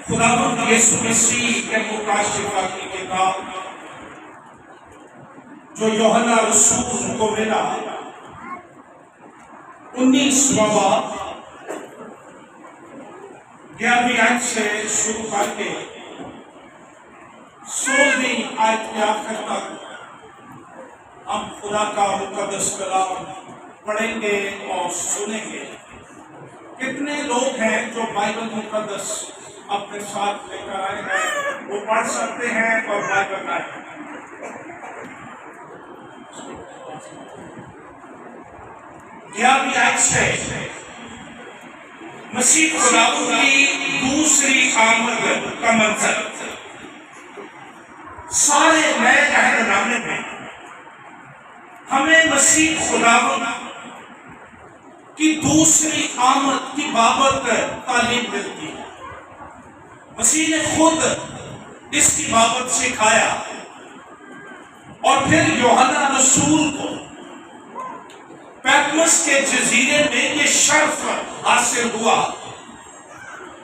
خداوند یسوع مسیح کے مکاشفہ کی کتاب جو یوحنا رسول کو ملا 19واں باب 11ویں آیت سے شروع کر کے 16ویں آیت کے آخر تک ہم خدا کا مقدس کلام پڑھیں گے اور سنیں گے۔ کتنے لوگ ہیں جو بائبل مقدس اپنے ساتھ لے کر آئے ہیں؟ وہ پڑھ سکتے ہیں اور بائبل آئے ہیں۔ گیارہویں آیت سے مسیح خداوند کی دوسری آمد کا منظر۔ سارے نئے عہد نامے میں ہمیں مسیح خداوند کی دوسری آمد کی بابت تعلیم ملتی ہے۔ مسیح نے خود اس کی بابت سکھایا اور پھر یوحنا رسول کو پیٹمس کے جزیرے میں یہ شرف حاصل ہوا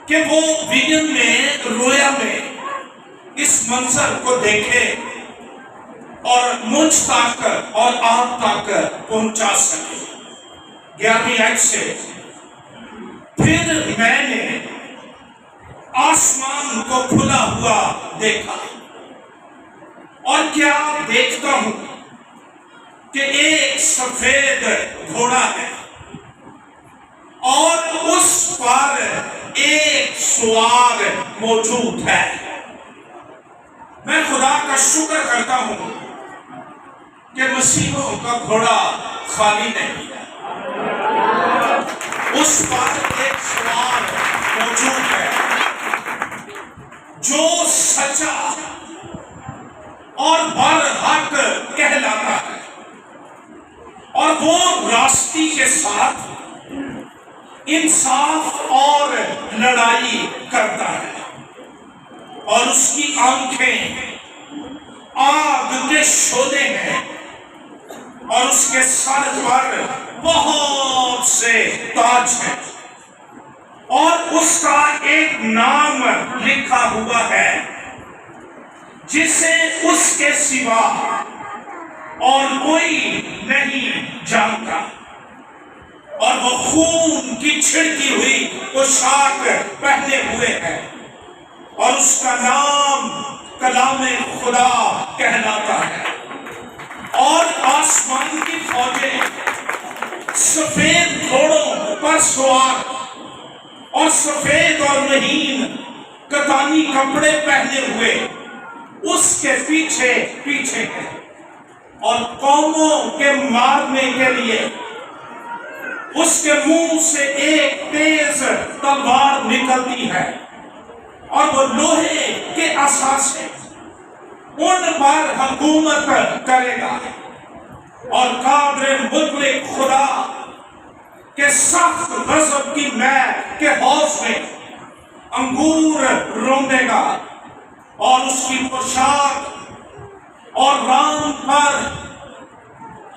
کہ وہ ویژن میں رویا میں اس منظر کو دیکھے اور مجھ تک اور آپ تک پہنچا سکے۔ 11ویں آیت سے پھر میں نے آسمان کو کھلا ہوا دیکھا اور کیا دیکھتا ہوں کہ ایک سفید گھوڑا ہے اور اس پر ایک سوار موجود ہے۔ میں خدا کا شکر کرتا ہوں کہ مسیحوں کا گھوڑا خالی نہیں ہے، اس پر ایک سوار موجود ہے جو سچا اور برحق کہلاتا ہے اور وہ راستی کے ساتھ انصاف اور لڑائی کرتا ہے اور اس کی آنکھیں آگ کے شعلے ہیں اور اس کے سر پر بہت سے تاج ہیں اور اس کا ایک نام لکھا ہوا ہے جسے اس کے سوا اور کوئی نہیں جانتا، اور وہ خون کی چھڑکی ہوئی پوشاک پہنے ہوئے ہے اور اس کا نام کلام خدا کہلاتا ہے۔ اور آسمان کی فوجیں سفید گھوڑوں پر سوار اور سفید اور مہین کتانی کپڑے پہنے ہوئے اس کے پیچھے پیچھے ہیں، اور قوموں کے مارنے کے لیے اس کے منہ سے ایک تیز تلوار نکلتی ہے اور وہ لوہے کے اثاثے ان پر حکومت کرے گا، اور قادر مطلق خدا کے سخت غضب کی مے کے حوض میں انگور روندے گا، اور اس کی پوشاک اور ران پر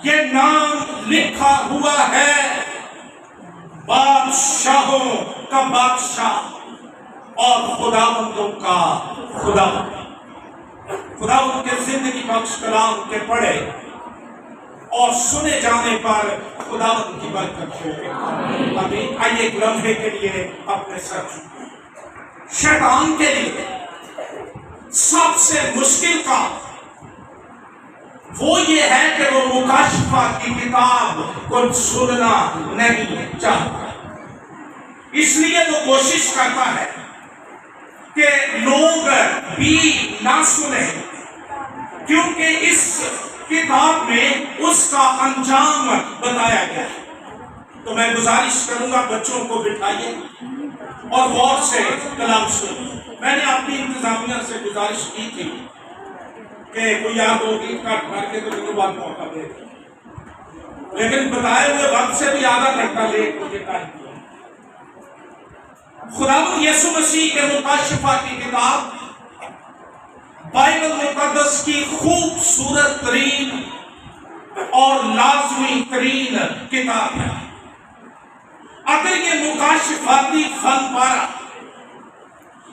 یہ نام لکھا ہوا ہے، بادشاہوں کا بادشاہ اور خداوندوں کا خداوند۔ خداوند کے زندگی بخش کلام کے پڑھے اور سنے جانے پر خداوند کی برکت ہو۔ آمین۔ آئیے ایک لمحے کے لیے اپنے سر جھکائیں۔ شیطان کے لیے سب سے مشکل کام وہ یہ ہے کہ وہ مکاشفہ کی کتاب کو سننا نہیں چاہتا، اس لیے وہ کوشش کرتا ہے کہ لوگ بھی نہ سنیں، کیونکہ اس کتاب میں اس کا انجام بتایا گیا ہے۔ تو میں گزارش کروں گا بچوں کو بٹھائیے اور غور سے کلام سنیے۔ میں نے اپنی انتظامیہ سے گزارش کی تھی کہ کوئی یاد ہوگی کٹ کر کے تو میرے بعد موقع دے، لیکن بتائے ہوئے وقت سے بھی آدھا گھنٹہ لیٹ مجھے ٹائم دیا۔ خداوند یسوع مسیح کے مکاشفہ کی کتاب بائبل مقدس کی خوبصورت ترین اور لازمی ترین کتاب ہے۔ اگر یہ مکاشفاتی فن پارہ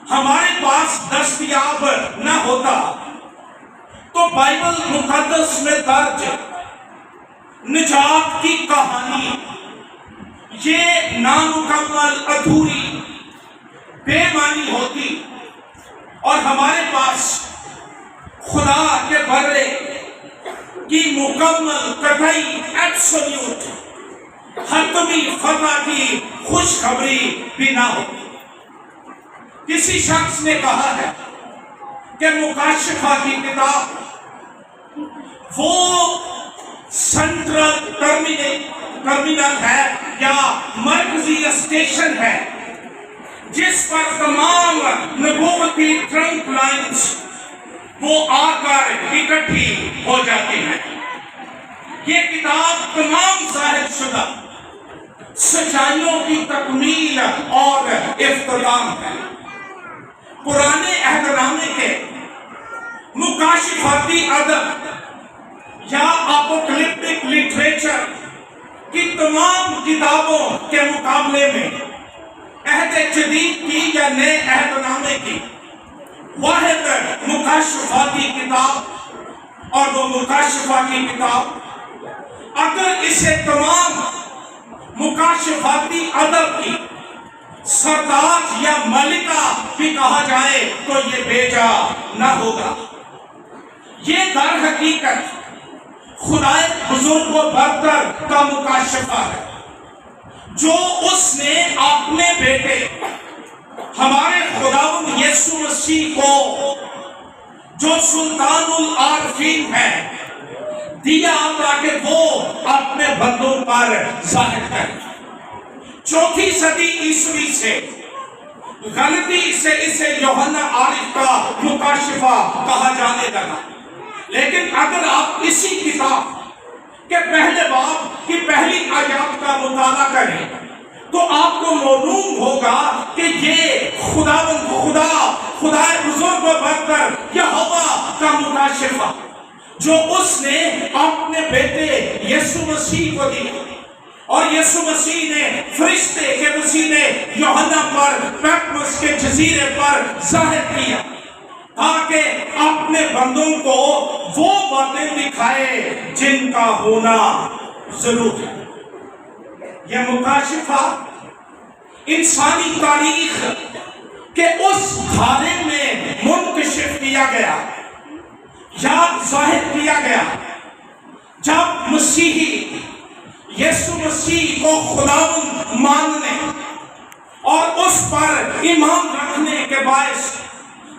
ہمارے دستیاب نہ ہوتا تو بائبل مقدس میں درج نجات کی کہانی یہ نامکمل، ادھوری، بے معنی ہوتی، اور ہمارے پاس خدا کے بارے کی مکمل، قطعی، ایبسولوٹ، حتمی فتح کی خوشخبری بھی نہ ہوتی۔ کسی شخص نے کہا ہے کہ مکاشفہ کی کتاب وہ سینٹرل ٹرمینل ہے یا مرکزی اسٹیشن ہے جس پر تمام نبوتی ٹرنک لائنز وہ آ کر اکٹھی ہو جاتی ہیں۔ یہ کتاب تمام ظاہر شدہ سچائیوں کی تکمیل اور اختتام ہے۔ پرانے عہد نامے کے مکاشفاتی ادب یا اپوکلپٹک لٹریچر کی تمام کتابوں کے مقابلے میں عہد جدید کی یا نئے عہد نامے کی واحد مکاشفاتی کتاب، اور وہ مکاشفہ کی کتاب اگر اسے تمام مکاشفاتی ادب کی سردار یا ملکہ بھی کہا جائے تو یہ بیجا نہ ہوگا۔ یہ در حقیقت خدائے بزرگ و برتر کا مکاشفہ ہے جو اس نے اپنے بیٹے ہمارے خداوند یسوع مسیح کو، جو سلطان العارفین ہے، دیا تاکہ وہ اپنے بندوں پر ظاہر کرے۔ 4 صدی عیسوی سے غلطی سے اسے یوحنا عارف کا مکاشفہ کہا جانے لگا، لیکن اگر آپ اسی کتاب کے پہلے باب کی پہلی آیات کا مطالعہ کریں تو آپ کو معلوم ہوگا کہ یہ خدا بزرگ و برتر یہوہ کا مکاشفہ جو اس نے اپنے بیٹے یسوع مسیح کو دیا، اور یسوع مسیح نے فرشتے کے وسیلے یوحنا پر پیٹموس کے جزیرے پر ظاہر کیا تاکہ اپنے بندوں کو وہ باتیں دکھائے جن کا ہونا ضرور ہے۔ یہ مکاشفہ انسانی تاریخ کے اس دھارے میں منکشف کیا گیا یا ظاہر کیا گیا جب مسیحی یسوع مسیح کو خداوند ماننے اور اس پر ایمان رکھنے کے باعث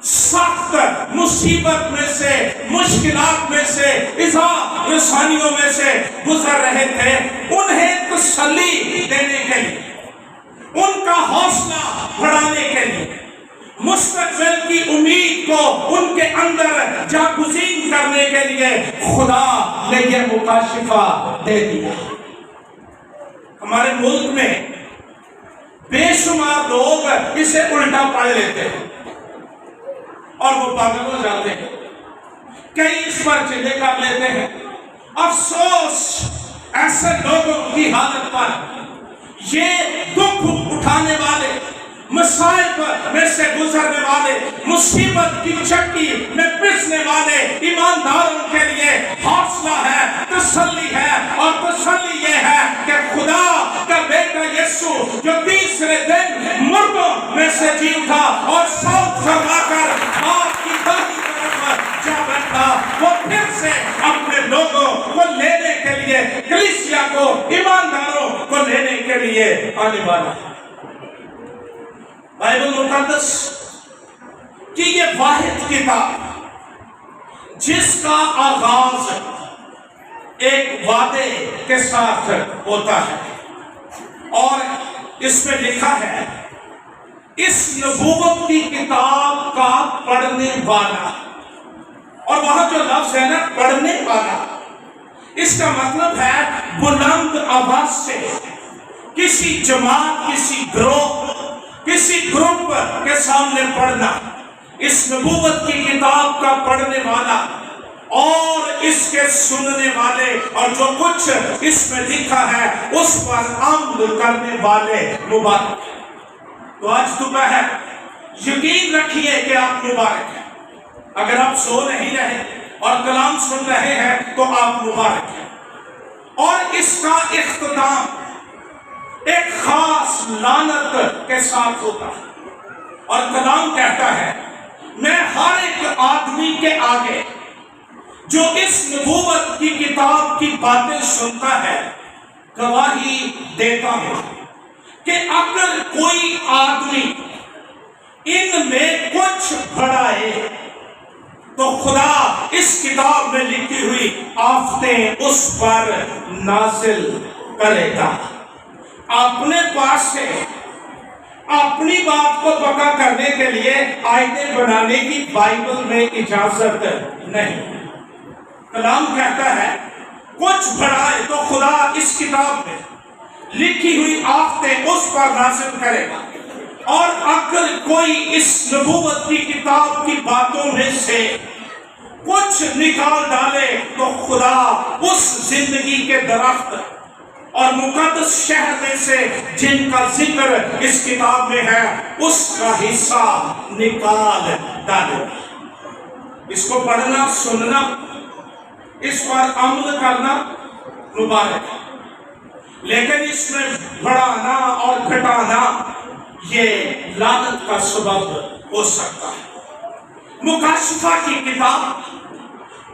سخت مصیبت میں سے، مشکلات میں سے، عذاب رسانیوں میں سے گزر رہے تھے، انہیں تسلی دینے کے لیے، ان کا حوصلہ بڑھانے کے لیے، مستقبل کی امید کو ان کے اندر جاگزین کرنے کے لیے خدا نے یہ مکاشفہ دے دیا۔ ہمارے ملک میں بے شمار لوگ اسے الٹا پڑھ لیتے ہیں اور وہ پاگل ہو جاتے ہیں، کئی اس پر چلے کر لیتے ہیں۔ افسوس ایسے لوگوں کی حالت پر، یہ دکھ اٹھانے والے، مسائب میں سے گزرنے والے، مصیبت کی چکی میں پسنے والے ایمانداروں کے لیے حوصلہ ہے، تسلی ہے، اور تسلی یہ ہے کہ خدا کا بیٹا یسوع جو تیسرے دن مردوں میں سے جی اٹھا اور صوت فرما کر آپ کی دائیں طرف جا بیٹھا، وہ پھر سے اپنے لوگوں کو لینے کے لیے، کلیسیا کو، ایمانداروں کو لینے کے لیے آنے والا ہے۔ بائبل مقدس کی یہ واحد کتاب جس کا آغاز ایک وعدے کے ساتھ ہوتا ہے، اور اس میں لکھا ہے اس نبوت کی کتاب کا پڑھنے والا، اور وہاں جو لفظ ہے نا پڑھنے والا، اس کا مطلب ہے بلند آواز سے کسی جماعت، کسی گروہ، کسی گروپ کے سامنے پڑھنا۔ اس نبوت کی کتاب کا پڑھنے والا اور اس کے سننے والے اور جو کچھ اس میں لکھا ہے اس پر عمل کرنے والے مبارک۔ تو آج دوپہر یقین رکھیے کہ آپ مبارک ہیں۔ اگر آپ سو نہیں رہے اور کلام سن رہے ہیں تو آپ مبارک ہیں۔ اور اس کا اختتام ایک خاص لعنت کے ساتھ ہوتا ہے، اور کلام کہتا ہے میں ہر ایک آدمی کے آگے جو اس نبوت کی کتاب کی باتیں سنتا ہے گواہی دیتا ہوں کہ اگر کوئی آدمی ان میں کچھ بڑھائے تو خدا اس کتاب میں لکھی ہوئی آفتیں اس پر نازل کرے گا۔ اپنے پاس سے اپنی بات کو پکا کرنے کے لیے آیتیں بنانے کی بائبل میں اجازت نہیں۔ کلام کہتا ہے کچھ بڑھائے تو خدا اس کتاب میں لکھی ہوئی آفتیں اس پر نازل کرے گا، اور اگر کوئی اس نبوت کی کتاب کی باتوں میں سے کچھ نکال ڈالے تو خدا اس زندگی کے درخت اور مقدس شہر میں سے جن کا ذکر اس کتاب میں ہے اس کا حصہ نکال ڈالے گا۔ اس کو پڑھنا، سننا، اس پر عمل کرنا مبارک ہے، لیکن اس میں بڑھانا اور گھٹانا یہ لعنت کا سبب ہو سکتا ہے۔ مکاشفہ کی کتاب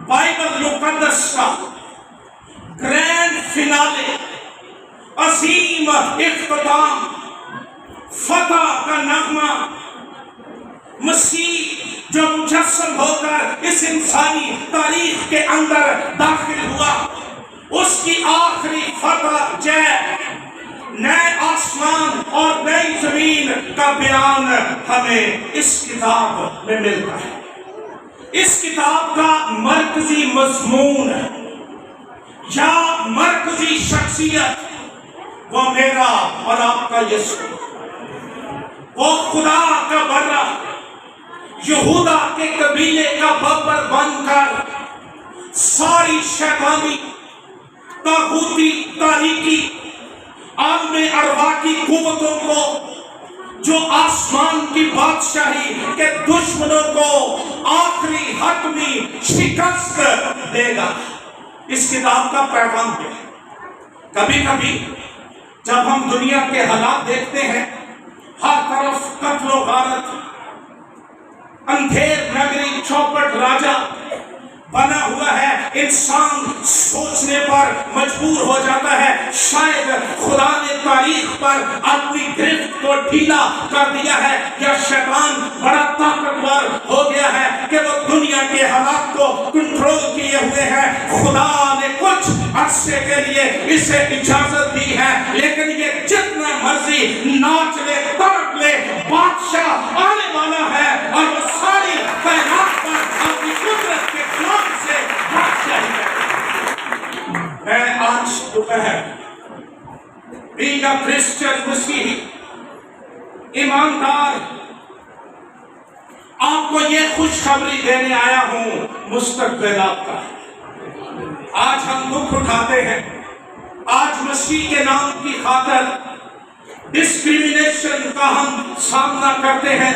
بائبل مقدس کا گرینڈ فینالے، عظیم اختتام، فتح کا نغمہ، مسیح جو مجسم ہو کر اس انسانی تاریخ کے اندر داخل ہوا، اس کی آخری فتح جے، نئے آسمان اور نئی زمین کا بیان ہمیں اس کتاب میں ملتا ہے۔ اس کتاب کا مرکزی مضمون یا مرکزی شخصیت وہ میرا اور آپ کا یسوع، وہ خدا کا برہ، یہودا کے قبیلے کا بابر بن کر ساری شیطانی، طاغوتی، تاریکی، عالم ارواح کی قوتوں کو، جو آسمان کی بادشاہی کے دشمنوں کو آخری حتمی شکست دے گا۔ اس کتاب کا پیغام ہے۔ کبھی کبھی جب ہم دنیا کے حالات دیکھتے ہیں، ہر طرف قتل و غارت، اندھیر نگری چوپٹ راجا بنا ہوا ہے، انسان سوچنے پر مجبور ہو جاتا ہے شاید خدا نے تاریخ پر اپنی گرفت کو ڈھیلا کر دیا ہے، یا شیطان بڑا طاقتور ہو گیا ہے کہ وہ دنیا کے حالات کو کنٹرول کیے ہوئے ہیں۔ خدا نے کچھ عرصے کے لیے اسے اجازت دی ہے، لیکن یہ جتنا مرضی ناچ لے، تڑپ لے، بادشاہ آنے والا ہے اور وہ ساری کائنات پر اپنی قدرت کے کلام سے بادشاہی کرے۔ میں آج دوپہر being a Christian مسیحی ایماندار آپ کو یہ خوشخبری دینے آیا ہوں مستقبل آپ کا۔ آج ہم دکھ اٹھاتے ہیں، آج مسیح کے نام کی خاطر ڈسکریمنیشن کا ہم سامنا کرتے ہیں،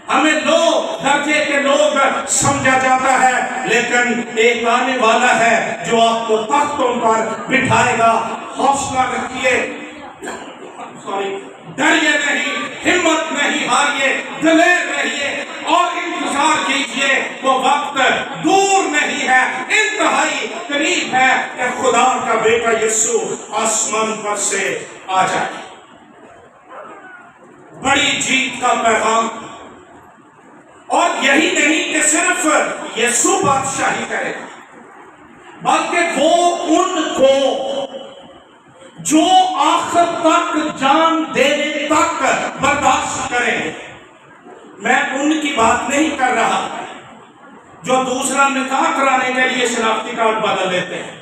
ہمیں لو درجے کے لوگ سمجھا جاتا ہے، لیکن ایک آنے والا ہے جو آپ کو تختوں پر بٹھائے گا۔ حوصلہ رکھیے، ڈریے نہیں، ہمت نہیں ہاریے، دلیر رہیے اور انتظار کیجیے۔ وہ وقت دور نہیں ہے، انتہائی قریب ہے کہ خدا کا بیٹا یسوع آسمان پر سے آ جائے۔ بڑی جیت کا پیغام، اور یہی نہیں کہ صرف یسوع بادشاہی کرے گا، بلکہ وہ ان کو جو آخر تک جان دینے تک برداشت کریں۔ میں ان کی بات نہیں کر رہا جو دوسرا نکاح کرانے کے لیے شناختی کارڈ بدل دیتے ہیں،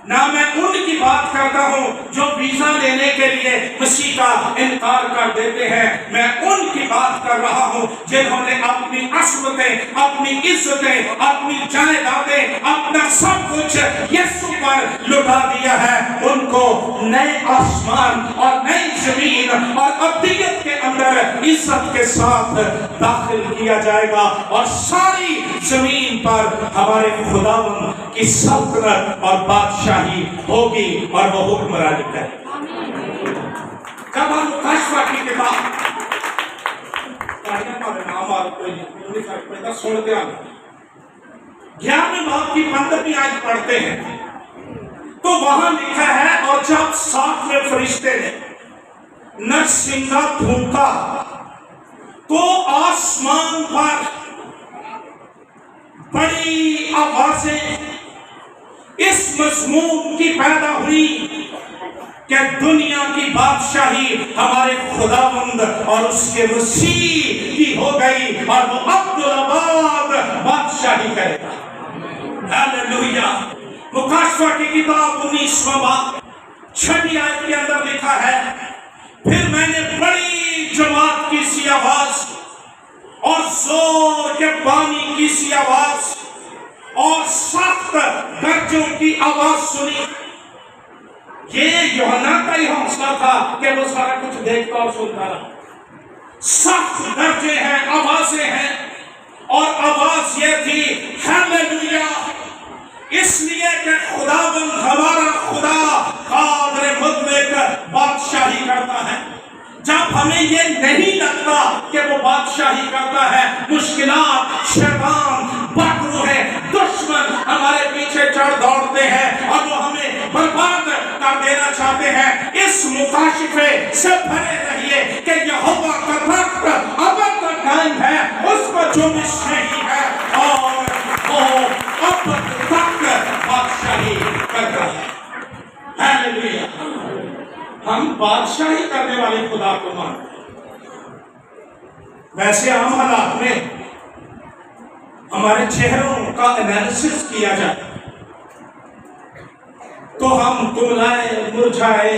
نہ میں ان کی بات کرتا ہوں جو ویزا لینے کے لیے مسیح کا انکار کر دیتے ہیں۔ میں ان کی بات کر رہا ہوں جنہوں نے اپنی عصمت ثروتیں، اپنی عزتیں، اپنی جائیدادیں، اپنا سب کچھ یسوع پر لٹا دیا ہے، ان کو نئے آسمان اور نئی زمین اور ابدیت کے اندر عزت کے ساتھ داخل کیا جائے گا، اور ساری زمین پر ہمارے خداوند کی سلطنت اور بادشاہی ہوگی اور وہ حکمرانی کرے گا۔ جب ہم مکاشفہ کی کتاب سن دیا 11ویں باب کی 15ویں آیت پڑھتے ہیں تو وہاں لکھا ہے، اور جب 7ویں فرشتے نے نرسنگا پھونکا تو آسمان پر بڑی آوازیں اس مضمون کی پیدا ہوئی کہ دنیا کی بادشاہی ہمارے خداوند اور اس کے مسیح کی ہو گئی، اور وہ عبدالآباد بادشاہی کرے گا۔ ہاللیلویہ۔ مکاشفہ کی کتاب 19واں باب 6 آیت کے اندر لکھا ہے، پھر میں نے بڑی جماعت کی سی آواز اور زور کے پانی کی سی آواز اور سخت گرجوں کی آواز سنی۔ یہ یوحنا کا ہی حوصلہ تھا کہ وہ سارا کچھ دیکھتا اور سنتا رہا۔ سخت گرجے ہیں، آوازیں ہیں، اور آواز یہ تھی ہاللیلویہ، اس لیے کہ خداوند ہمارا خدا قادر مطلق بادشاہی کرتا ہے۔ جب ہمیں یہ نہیں لگتا کہ وہ بادشاہی کرتا ہے، مشکلات، شیطان، بدروح، دشمن ہمارے پیچھے چڑھ دوڑتے ہیں اور وہ ہمیں برباد کر دینا چاہتے ہیں، اس مکاشفے سے بھرے رہیے کہ یہوہ کا تخت ابد تک قائم ہے، اس کو جنبش نہیں ہے، اور وہ ابد تک بادشاہی کرتا ہے۔ ہاللیلویہ۔ ہم بادشاہی کرنے والے خدا کو مانتے ہیں۔ ویسے عام حالات میں ہمارے چہروں کا انالیسس کیا جائے تو ہم کملائے، مرجھائے،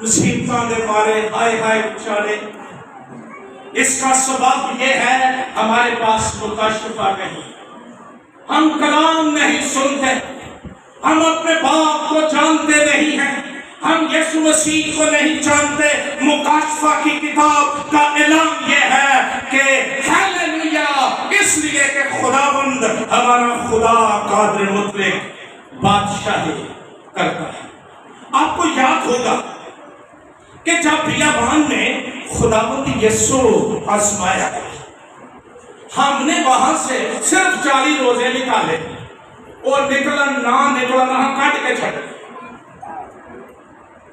مصیبتوں کے مارے ہائے ہائے بچارے۔ اس کا سبب یہ ہے ہمارے پاس مکاشفہ نہیں، ہم کلام نہیں سنتے، ہم اپنے باپ کو جانتے نہیں ہیں، ہم یسوع مسیح کو نہیں جانتے۔ مکاشفہ کی کتاب کا اعلان یہ ہے کہ ہاللیلویہ، اس لیے کہ خداوند ہمارا خدا قادر مطلق بادشاہی کرتا ہے۔ آپ کو یاد ہوگا کہ جب بیابان میں خداوند یسوع آزمایا گیا، ہم نے وہاں سے صرف 40 روزے نکالے، اور نکلا نہ کاٹ کے چھڑے۔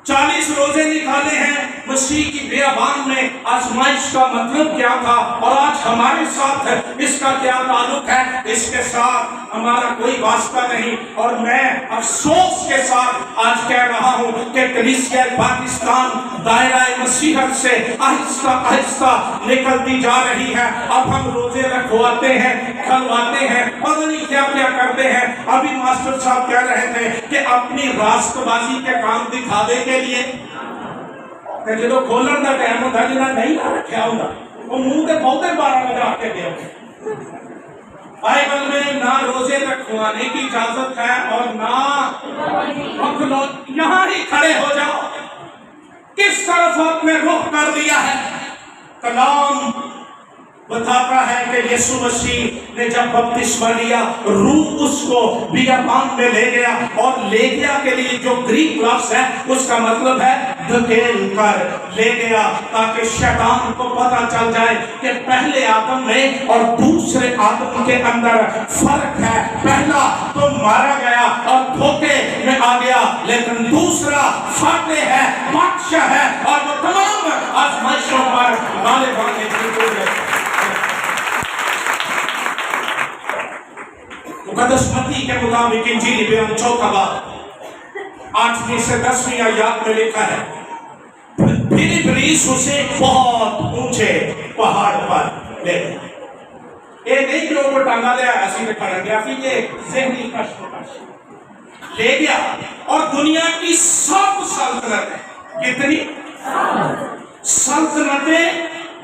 40 روزے نکالے ہیں مسیح کی بیابان میں۔ آزمائش کا مطلب کیا تھا، اور آج ہمارے ساتھ اس کا کیا تعلق ہے؟ اس کے ساتھ ہمارا کوئی واسطہ نہیں، اور میں افسوس کے ساتھ آج کہہ رہا ہوں کہ کلیسیا پاکستان دائرہ مسیحت سے آہستہ آہستہ نکلتی جا رہی ہے۔ اب ہم روزے رکھواتے ہیں، کھلواتے ہیں، پتہ نہیں کیا کیا کرتے ہیں۔ ابھی ماسٹر صاحب کہہ رہے تھے کہ اپنی راست بازی کے کام دکھاوے کے لیے کہ جدو کھولن کا ٹائم ہوتا جنہ نہیں رکھا ہوتا وہ منہ کے بہتے 12 بجا کے دے ہوتے۔ بائبل میں نہ روزے رکھوانے کی اجازت ہے اور نہ یہاں ہی کھڑے ہو جاؤ۔ کس طرف آپ نے رخ کر دیا ہے؟ کلام بتاتا ہے کہ یسوع مسیح نے جب بپتسمہ لیا، روح اس کو بیابان میں لے گیا، اور لے گیا کے لیے جو گریک لفظ ہے اس کا مطلب ہے دھکیل کر لے گیا، تاکہ شیطان کو پتہ چل جائے کہ پہلے آدم میں اور دوسرے آدم کے اندر فرق ہے۔ پہلا تو مارا گیا اور دھوکے میں آ گیا، لیکن دوسرا فاتح ہے، بادشاہ ہے، اور وہ تمام آزمائشوں پر غالب آنے کی ضرورت ہے۔ مقدس متی کے مطابق انجیل بیان 4 باب 8 سے 10 آیات میں لکھا ہے، پھر ابلیس اسے بہت اونچے پہاڑ پر لے گیا۔ یہ نہیں کہ وہ ٹانگا لیا ایسی میں کھڑا گیا، پھر یہ ذہنی کشمکش لے گیا، اور دنیا کی سب سلطنتیں، کتنی سلطنتیں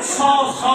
100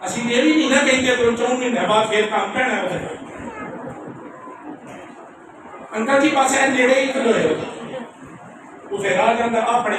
ਅਸੀਂ ਇਹ ਵੀ ਨਹੀਂ ਨਾ ਕਹਿੰਦੇ ਕਿ 4 ਮਹੀਨੇ ਬਾਅਦ ਫੇਰ ਕੰਮ ਪੈਣਾ ਹੈ। ਅੰਕਲ ਜੀ ਪਾਸੇ ਨੇੜੇ ਹੀ ਖਲੋਏ ਉਹ ਫੇਰ ਆ ਜਾਂਦਾ ਆਪਣੇ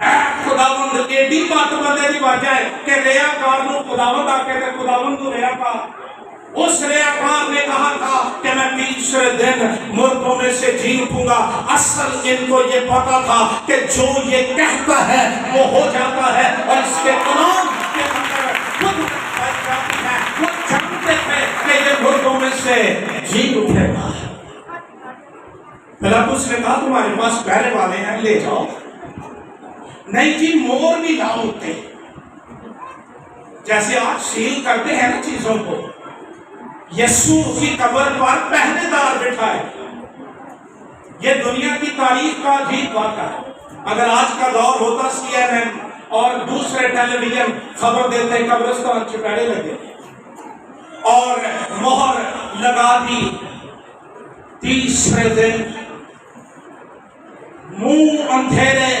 اے خداوند ایڈی بات بندے دی وجہ ہے کہ ریاکار نو خداوند آکے تے خداوند نو ریاکار. اس ریاکار نے کہا تھا کہ میں تیسرے دن مردوں میں سے جی اٹھوں گا. اصل ان کو یہ پتا تھا کہ جو یہ کہتا ہے وہ ہو جاتا ہے اور اس کے کلام کے اندر خود پائی جاتی ہے. وہ جانتے تھے کہ یہ مردوں میں سے جی اٹھے گا. پلاطس نے کہا تمہارے پاس پہرے والے ہیں لے جاؤ. نہیں جی مور نہیں لاؤ ہوتے جیسے آپ سیل کرتے ہیں نا چیزوں کو. یسوع کی قبر پر پہرے دار بٹھائے. یہ دنیا کی تاریخ کا عجیب واقعہ ہے. اگر آج کا دور ہوتا CNN اور دوسرے ٹیلی ویژن خبر دیتے قبرستان چپیڑے لگے اور مہر لگا دی تیسرے دن منہ اندھیرے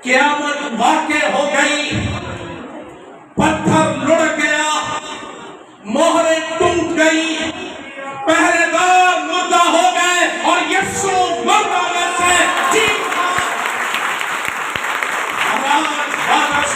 قیامت واقع ہو گئی. پتھر لڑ گیا, مہریں ٹوٹ گئی, پہرے دار مردہ ہو گئے اور یسوع مردہ میں سے جی اٹھا. آج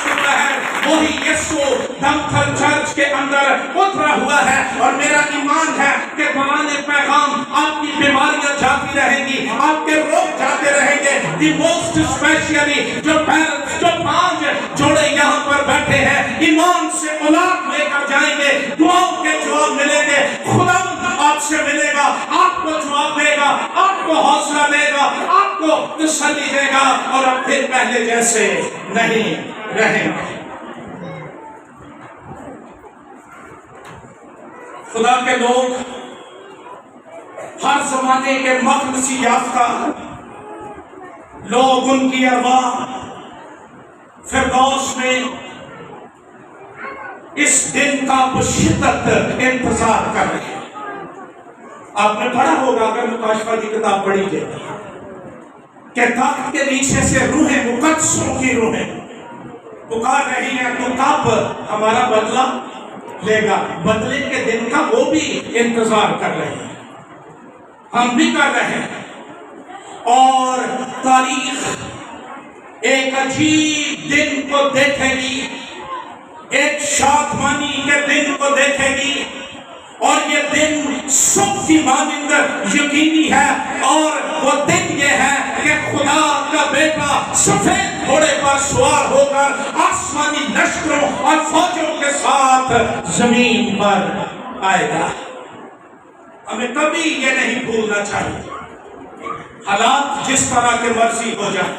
وہی یسوع دمتھل چرچ کے اندر اترا ہوا ہے اور میرا ایمان ہے کہ قرآن پیغام آپ کی بیماریاں جاتی رہیں گی, آپ کے روگ جاتے رہیں گے. دی موسٹ اسپیشلی جو پیرنٹس جو 5 جوڑے یہاں پر بیٹھے ہیں ایمان سے اولاد لے کر جائیں گے, دعاؤں کے جواب ملیں گے. خدا آپ سے ملے گا, آپ کو جواب دے گا, آپ کو حوصلہ دے گا, آپ کو تسلی دے گا اور اب پھر پہلے جیسے نہیں رہیں گے. خدا کے لوگ ہر زمانے کے مخلصی یافتہ لوگ ان کی ارواح فردوس میں اس دن کا بشدت انتظار کر رہے ہیں. آپ نے پڑھا ہوگا اگر مکاشفہ کی کتاب پڑھی جائے کہ تخت کے نیچے سے روحیں مقدسوں کی روحیں پکار رہی ہیں تو کب ہمارا بدلہ لے گا. بدلے کے دن کا وہ بھی انتظار کر رہے ہیں, ہم بھی کر رہے ہیں. اور تاریخ ایک عجیب دن کو دیکھے گی, ایک شادمانی کے دن کو دیکھے گی اور یہ دن صبح کی مانند یقینی ہے. اور وہ دن یہ ہے کہ خدا کا بیٹا سفید گھوڑے پر سوار ہو کر آسمانی لشکروں اور فوجوں کے ساتھ زمین پر آئے گا. ہمیں کبھی یہ نہیں بھولنا چاہیے. حالات جس طرح کے مرضی ہو جائیں,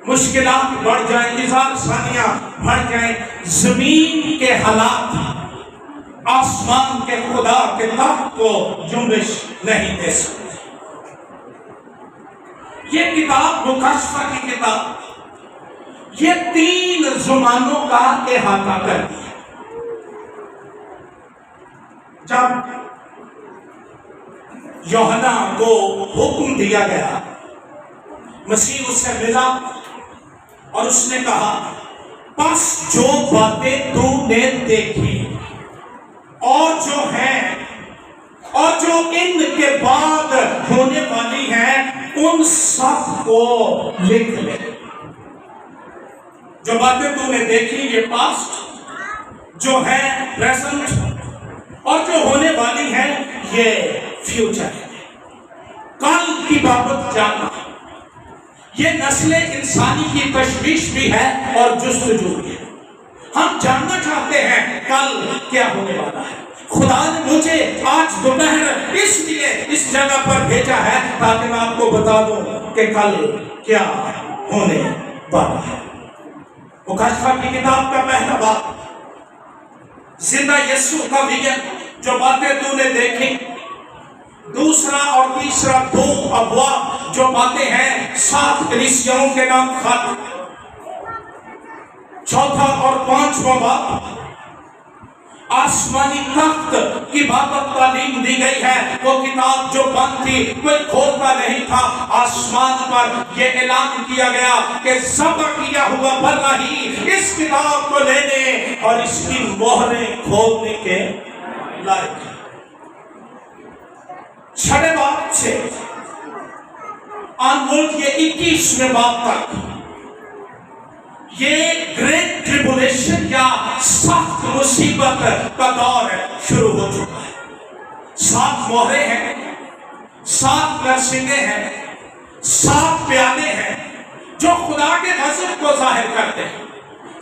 مشکلات بڑھ جائیں, ہزار ثانیہ بڑھ جائیں, زمین کے حالات آسمان کے خدا کے تخت کو جنبش نہیں دے سکتے. یہ کتاب مکاشفہ کی کتاب یہ 3 زمانوں کا احاطہ کرتی ہے. جب یوحنا کو حکم دیا گیا, مسیح اس سے ملا اور اس نے کہا پس جو باتیں تو نے دیکھی اور جو ہیں اور جو ان کے بعد ہونے والی ہیں ان سب کو لکھ لے. جو باتیں تو نے دیکھی یہ پاسٹ, جو ہے پریزنٹ اور جو ہونے والی ہیں یہ فیوچر ہے. کل کی بابت جاننا یہ نسل انسانی کی تشویش بھی ہے اور جستجو بھی ہے. ہم جاننا چاہتے ہیں کل کیا ہونے والا ہے. خدا نے مجھے آج دوپہر اس لیے اس جگہ پر بھیجا ہے تاکہ میں آپ کو بتا دوں کہ کل کیا ہونے والا ہے. مکاشفہ کی کتاب کا پہلا باب زندہ یسوع کا ویژن, جو باتیں تو نے دیکھی. دوسرا اور تیسرا 2 ابواب, جو باتیں ہیں 7 کلیسیاؤں کے نام خط. چوتھا اور 5واں باب آسمانی تخت کی بابت تعلیم دی گئی ہے. وہ کتاب جو بند تھی کوئی کھولتا نہیں تھا. آسمان پر یہ اعلان کیا گیا کہ ذبح کیا ہوا بندہ ہی اس کتاب کو لینے اور اس کی مہریں کھولنے کے لائق. 6 باب سے آن ملک یہ 21ویں باب تک یہ گریٹ ٹریبولیشن یا سخت مصیبت کا دور شروع ہو چکا ہے. 7 مہریں ہیں، 7 نرسنگیں ہیں، 7 پیالے ہیں جو خدا کے غضب کو ظاہر کرتے ہیں.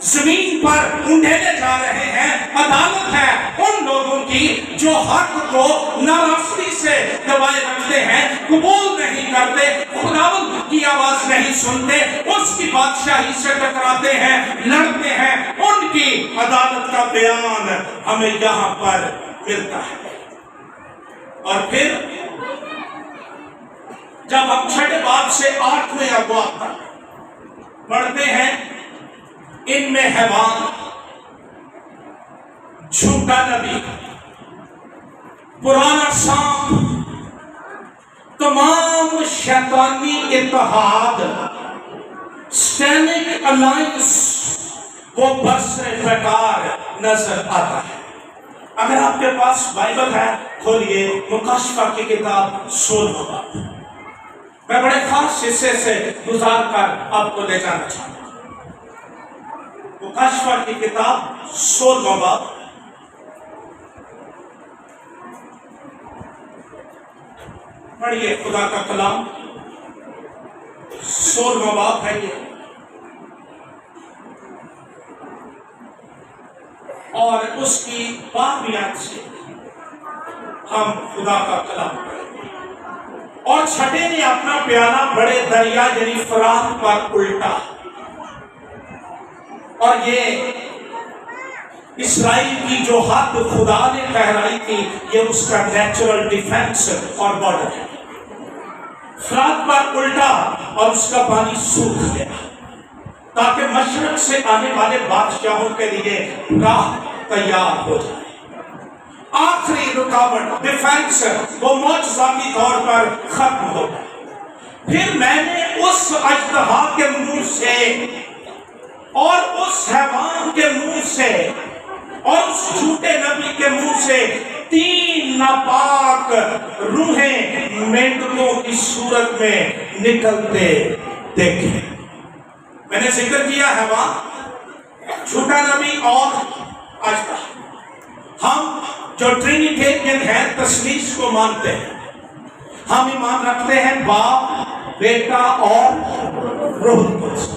زمین پر انڈھیلے جا رہے ہیں. عدالت ہے ان لوگوں کی جو حق کو ناراستی سے دبائے رکھتے ہیں، قبول نہیں کرتے، خداوند کی آواز نہیں سنتے، اس کی بادشاہی سے ٹکراتے ہیں، لڑتے ہیں. ان کی عدالت کا بیان ہمیں یہاں پر ملتا ہے. اور پھر جب ہم 6 باب سے 8ویں ابواب تک پڑھتے ہیں، ان میں حیوان، جھوٹا نبی، پرانا سانپ، تمام شیطانی اتحاد، سٹینک الائنس، وہ برسر بیکار نظر آتا ہے. اگر آپ کے پاس بائبل ہے، کھولیے مکاشفہ کی کتاب 16 باب. میں بڑے خاص حصے سے گزار کر آپ کو لے جانا چاہتا ہوں. مکاشفہ کی کتاب 16 باب. پڑھیے خدا کا کلام. 16 باب ہے یہ، اور اس کی 12ویں آیت سے ہم خدا کا کلام پڑھیں گے. اور چھٹے نے اپنا پیالہ بڑے دریا یعنی فرات پر الٹا، اور یہ اسرائیل کی جو حد خدا نے ٹھہرائی تھی، یہ اس کا نیچرل ڈیفنس اور بارڈر ہے. فرات پر الٹا اور اس کا پانی سوکھ گیا تاکہ مشرق سے آنے والے بادشاہوں کے لیے راہ تیار ہو جائے. آخری رکاوٹ ڈیفنس وہ معجزاتی طور پر ختم ہو گیا. پھر میں نے اس اژدہا کے منہ سے اور اس حیوان کے منہ سے اور اس جھوٹے نبی کے منہ سے 3 ناپاک روحیں مینڈکوں کی صورت میں نکلتے دیکھے. میں نے ذکر کیا حیوان، جھوٹا نبی اور اژدہا. ہم جو ٹرینیٹیرین ہیں، تثلیث کو مانتے ہیں. ہم ایمان رکھتے ہیں باپ، بیٹا اور روح القدس.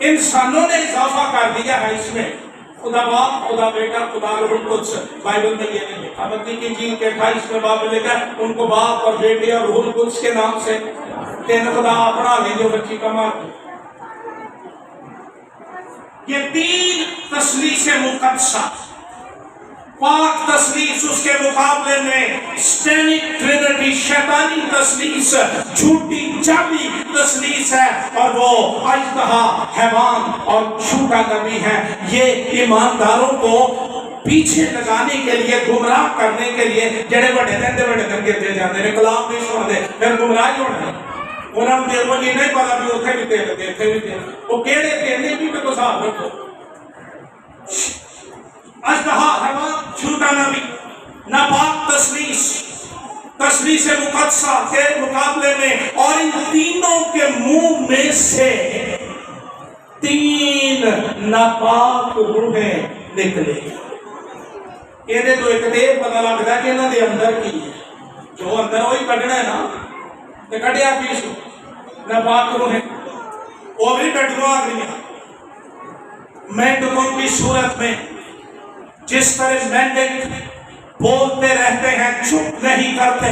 انسانوں نے اضافہ کر دیا ہے اس میں خدا باپ، خدا بیٹا، خدا روح القدس. بائبل میں یہ نہیں لکھا. متی کی انجیل کے 28ویں باب میں لکھا ہے ان کو باپ اور بیٹے اور روح القدس کے نام سے تین خدا اپنا لیں جو بچی کما. یہ 3 تثلیث مقدسہ، پاک تثلیث، اس کے مقابلے میں سٹینک ٹرینٹی شیطانی تثلیث، جھوٹی جعلی تثلیث ہے. اور وہ اژدہا، حیوان اور جھوٹا نبی ہے. یہ ایمانداروں کو پیچھے لگانے کے لیے، گمراہ کرنے کے لیے جڑے بڑے دنگے دے جاتے ہیں. کلام نہیں سنتے، پھر گمراہ ہی ہونا ہے. انہوں نے دیکھو یہ نہیں پتا بھی اتنے بھی تیل دے، اتنے بھی تیل. وہ کیڑے تیلے بھی میں کو صاحب رکھو. اژدہا، حیوان، جھوٹا نبی، ناپاک تثلیث، تثلیث مقدسہ کے مقابلے میں. اور ان تینوں کے منہ میں سے 3 ناپاک روحیں نکلے. یہ تو ایک دیر پتا لگتا ہے کہ انہوں نے اندر کی ہے، جو اندر وہی کٹنا ہے نا. تو کٹیا پیسو ناپاک روحیں، وہ بھی کٹوا گئی مینڈکوں کی صورت میں. جس طرح مینڈک بولتے رہتے ہیں، چپ نہیں کرتے.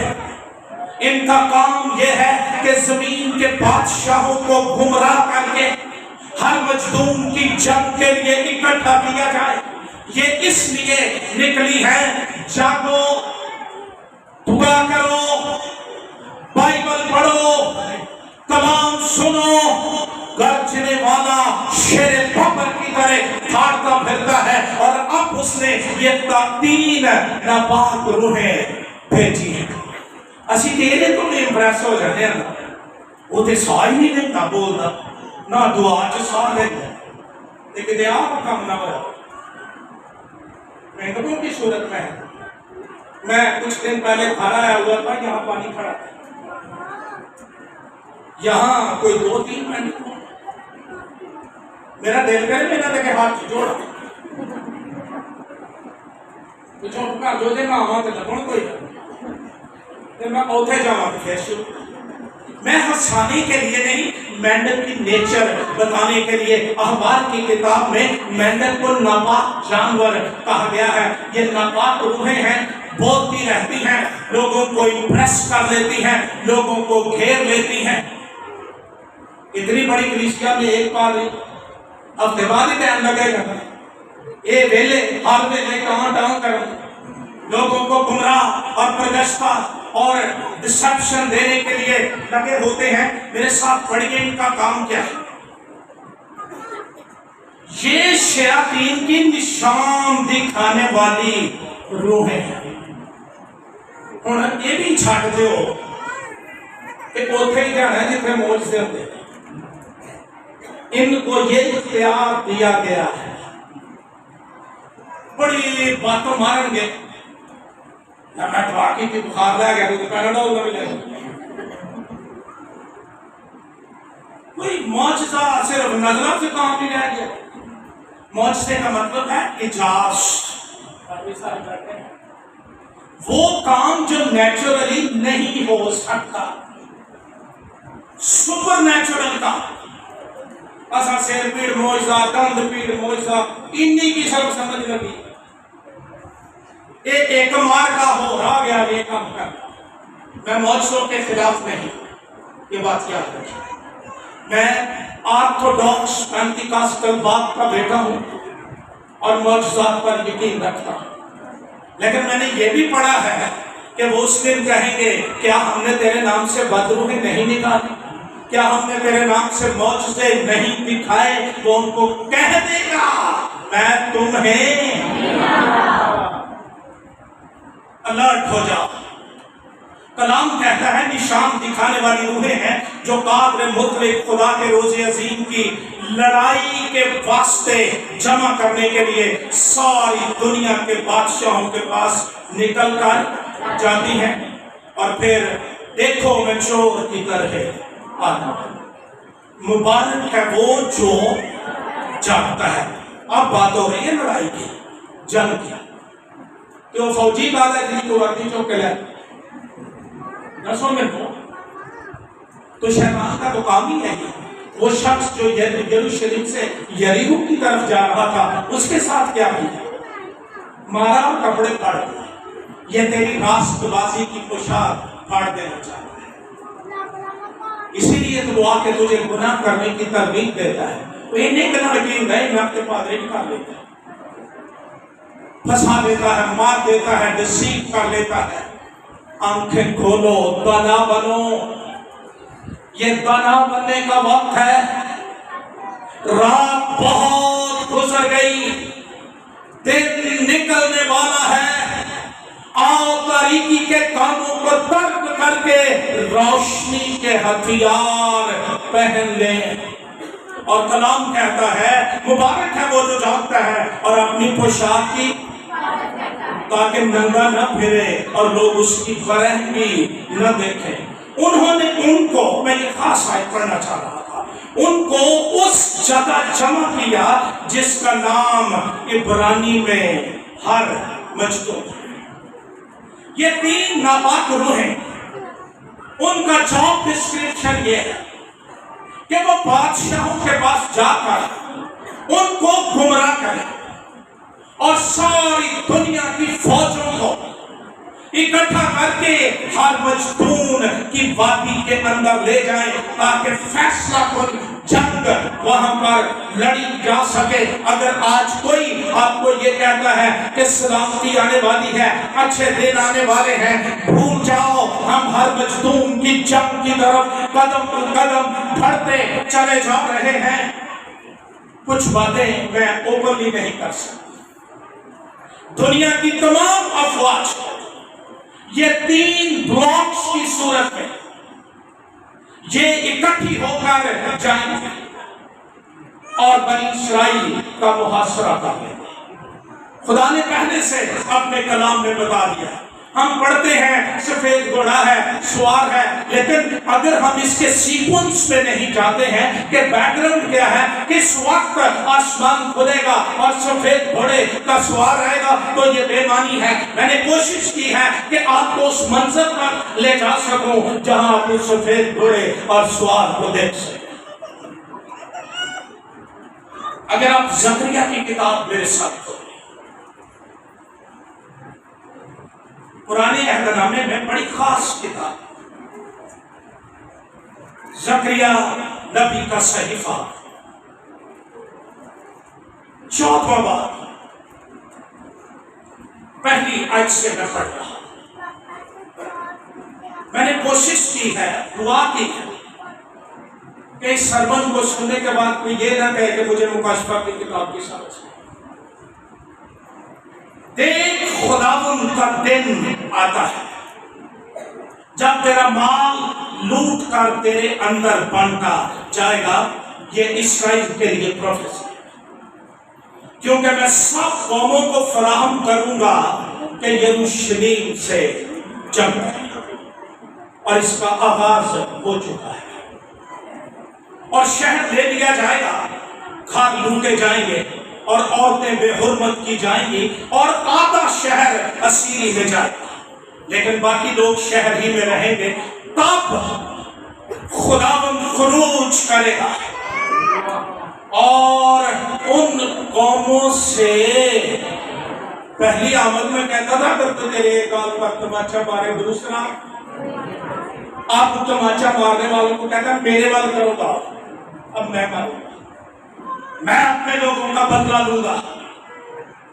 ان کا کام یہ ہے کہ زمین کے بادشاہوں کو گمراہ کر کے ہر مجدوم کی جنگ کے لیے اکٹھا کیا جائے. یہ اس لیے نکلی ہے. جاگو، دعا کرو، بائبل پڑھو، کلام سنو. گرجنے والا شیر ببر کی طرح پھاڑتا پھرتا ہے. اور اب اس نے یہ 3 ناپاک روحیں بھیجی ہیں. اسی تیرے تو نہیں امپریس ہو جانے ہیں. وہ تے سا ہی نہیں نہ بولنا، نہ دعا چ سا لیتا، لیکن دے آپ کام نہ ہو. مینڈکوں کی صورت میں میں کچھ دن پہلے کھانا آیا ہوا تھا، یہاں پانی کھڑا. یہاں کوئی 2-3 منٹ میرا دل کرے میرا لگے ہاتھ جوڑ چپ کر جو دے میں آواں تے لگن کوئی تے میں اوتھے جاواں تے پھر شروع میں ہنسانے کے لیے نہیں مینڈل کی نیچر بتانے کے لیے اخبار کی کتاب میں مینڈل کو ناپاک جانور کہا گیا ہے یہ ناپاک روحیں ہیں بولتی رہتی ہیں لوگوں کو امپریس کر لیتی ہیں لوگوں کو گھیر لیتی ہیں اتنی بڑی کلیسیا میں ایک بار ہفتے بعد ہی ٹائم لگے گا اے ویلے ہر ویلے کہاں ڈاؤن کروں لوگوں کو گمراہ اور پرگشتہ اور ڈسپشن دینے کے لیے لگے ہوتے ہیں میرے ساتھ پڑھیے ان کا کام کیا ہے یہ شیاطین کی نشان دکھانے والی روحیں ہیں ہن یہ بھی چھڈ دیو کہ اوتھے ہی جانا ہے جتنے معجزے ہوتے ہیں ان کو یہ اختیار دیا گیا ہے بڑی باتوں مارن گے نہ میں دعا کی تھی بخار لے گیا تو کینیڈا ہوگا بھی لے کوئی معجزہ صرف نظروں سے کام نہیں رہ گیا معجزے کا مطلب ہے اجاز وہ کام جو نیچرلی نہیں ہو سکتا سپر نیچرل کا اسا سیر پیڑ معجزہ دند پیڑ معجزہ انہی کی سب سمجھ لگی ایک مار کا ہو رہا گیا یہ کام کر میں معجزوں کے خلاف نہیں یہ بات یاد رکھیں میں آرتھوڈاکس پینتیکاسٹل بات کا بیٹا ہوں اور معجزات پر یقین رکھتا ہوں لیکن میں نے یہ بھی پڑھا ہے کہ وہ اس دن کہیں گے کیا ہم نے تیرے نام سے بدروحی نہیں نکالی کیا ہم نے تیرے نام سے معجزے نہیں دکھائے وہ ان کو کہہ دے گا میں تمہیں الرٹ ہو جاؤ کلام کہتا ہے نشان دکھانے والی روحیں ہیں جو قادر مطلق خدا کے روز عظیم کی لڑائی کے واسطے جمع کرنے کے لیے ساری دنیا کے بادشاہوں کے پاس نکل کر جاتی ہیں اور پھر دیکھو میں چور کی طرح آتا مبارک ہے وہ جو جاگتا ہے اب بات ہو رہی ہے لڑائی کی جنگ کی تو فوجی بات ہے جن کو وردی چوک کے لئے نسوں میں تو شیطان کا تو کام ہی ہے وہ شخص جو یروشلم سے یریحو کی طرف جا رہا تھا اس کے ساتھ کیا کیا مارا اور کپڑے پھاڑ دیا یہ تیری راست بازی کی پوشاک پھاڑ دینا چاہتا ہے اسی لیے تو آ کے تجھے گناہ کرنے کی ترغیب دیتا ہے تو یہ نہیں کہنا یقین گئے میں اپنے پادری نکال لیتا ہے پھنسا دیتا ہے مار دیتا ہے ڈسیو کر لیتا ہے آنکھیں کھولو دانا بنو یہ دانا بننے کا وقت ہے رات بہت گزر گئی دن نکلنے والا ہے آؤ تاریکی کے کاموں کو ترک کر کے روشنی کے ہتھیار پہن لیں اور کلام کہتا ہے مبارک ہے وہ جو جاگتا ہے اور اپنی پوشاک کی تاکہ ننگا نہ پھرے اور لوگ اس کی فرہنگی نہ دیکھیں انہوں نے ان کو میں یہ خاص آیت پڑھنا چاہ رہا تھا ان کو اس جگہ جمع کیا جس کا نام عبرانی میں ہر مجدود ہے یہ 3 ناپاک روحیں ان کا جاب ڈسکرپشن یہ ہے کہ وہ بادشاہوں کے پاس جا کر ان کو گمراہ کریں اور ساری دنیا کی فوجوں کو اکٹھا کر کے ہر مجدون کی وادی کے اندر لے جائیں تاکہ فیصلہ کن جنگ وہاں پر لڑی جا سکے اگر آج کوئی آپ کو یہ کہتا ہے کہ سلامتی آنے والی ہے اچھے دن آنے والے ہیں بھول جاؤ ہم ہر مجدون کی جنگ کی طرف قدم قدم بڑھتے چلے جا رہے ہیں کچھ باتیں میں اوپنلی نہیں کر سکتا دنیا کی تمام افواج یہ 3 بلاکس کی صورت میں یہ اکٹھی ہو کر جائیں گے اور بنی اسرائیل کا محاصرہ کر لیں گے خدا نے پہلے سے اپنے کلام میں بتا دیا ہم پڑھتے ہیں سفید گھوڑا ہے، سوار ہے، لیکن اگر ہم اس کے سیکوینس پہ نہیں جاتے ہیں کہ بیک گراؤنڈ کیا ہے، کس وقت آسمان کھلے گا اور سفید گھوڑے کا سوار آئے گا، تو یہ بے معنی ہے۔ میں نے کوشش کی ہے کہ آپ کو اس منظر پر لے جا سکوں جہاں آپ اس سفید گھوڑے اور سوار کو دیکھ سکیں۔ اگر آپ زکریا کی کتاب میرے ساتھ پڑھیں، پرانے عہد نامے میں بڑی خاص کتاب زکریا نبی کا صحیفہ، 14واں باب، پہلی آیت سے میں پڑھ رہا ہوں۔ میں نے کوشش کی ہے، دعا کی ہے کہ اس سرمن کو سننے کے بعد کوئی یہ نہ کہے کہ مجھے مکاشفہ کی کتاب کی سمجھ ہے۔ دیکھ خداوند کا دن آتا ہے جب تیرا مال لوٹ کر تیرے اندر بانٹا جائے گا۔ یہ اسرائیل کے لیے پروفیسی ہے، کیونکہ میں سب قوموں کو فراہم کروں گا کہ یروشلیم سے جنگ کرے، اور اس کا آغاز ہو چکا ہے۔ اور شہر لے لیا جائے گا، گھر لوٹے جائیں گے، اور عورتیں بے حرمت کی جائیں گی، اور آدھا شہر اسیری میں جائے گا، لیکن باقی لوگ شہر ہی میں رہیں گے۔ تب خداوند خروج کرے گا اور ان قوموں سے پہلی آمد میں کہتا تھا اگر تو تیرے ایک گال پر تماچا مارے دوسرا، آپ تماچا مارنے والوں کو کہتا میرے وال کرو گا، اب میں ماروں گا، میں اپنے لوگوں کا بدلہ لوں گا۔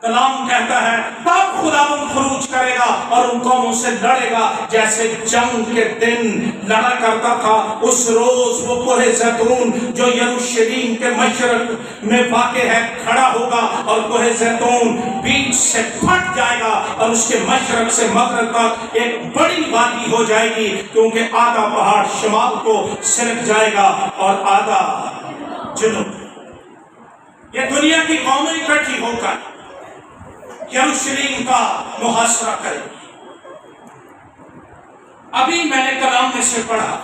کلام کہتا ہے تب خداوند خروج کرے گا اور ان قوموں سے لڑے گا جیسے جنگ کے دن لڑا کرتا تھا۔ اس روز وہ کوہ زیتون جو یروشلیم کے مشرق میں واقع ہے کھڑا ہوگا، اور کوہ زیتون بیچ سے پھٹ جائے گا اور اس کے مشرق سے مغرب تک ایک بڑی وادی ہو جائے گی، کیونکہ آدھا پہاڑ شمال کو سرک جائے گا اور آدھا جنوب۔ یہ دنیا کی قومیں اکٹھی ہو کر یروشلیم کا محاصرہ کرے گی۔ ابھی میں نے کلام میں سے پڑھا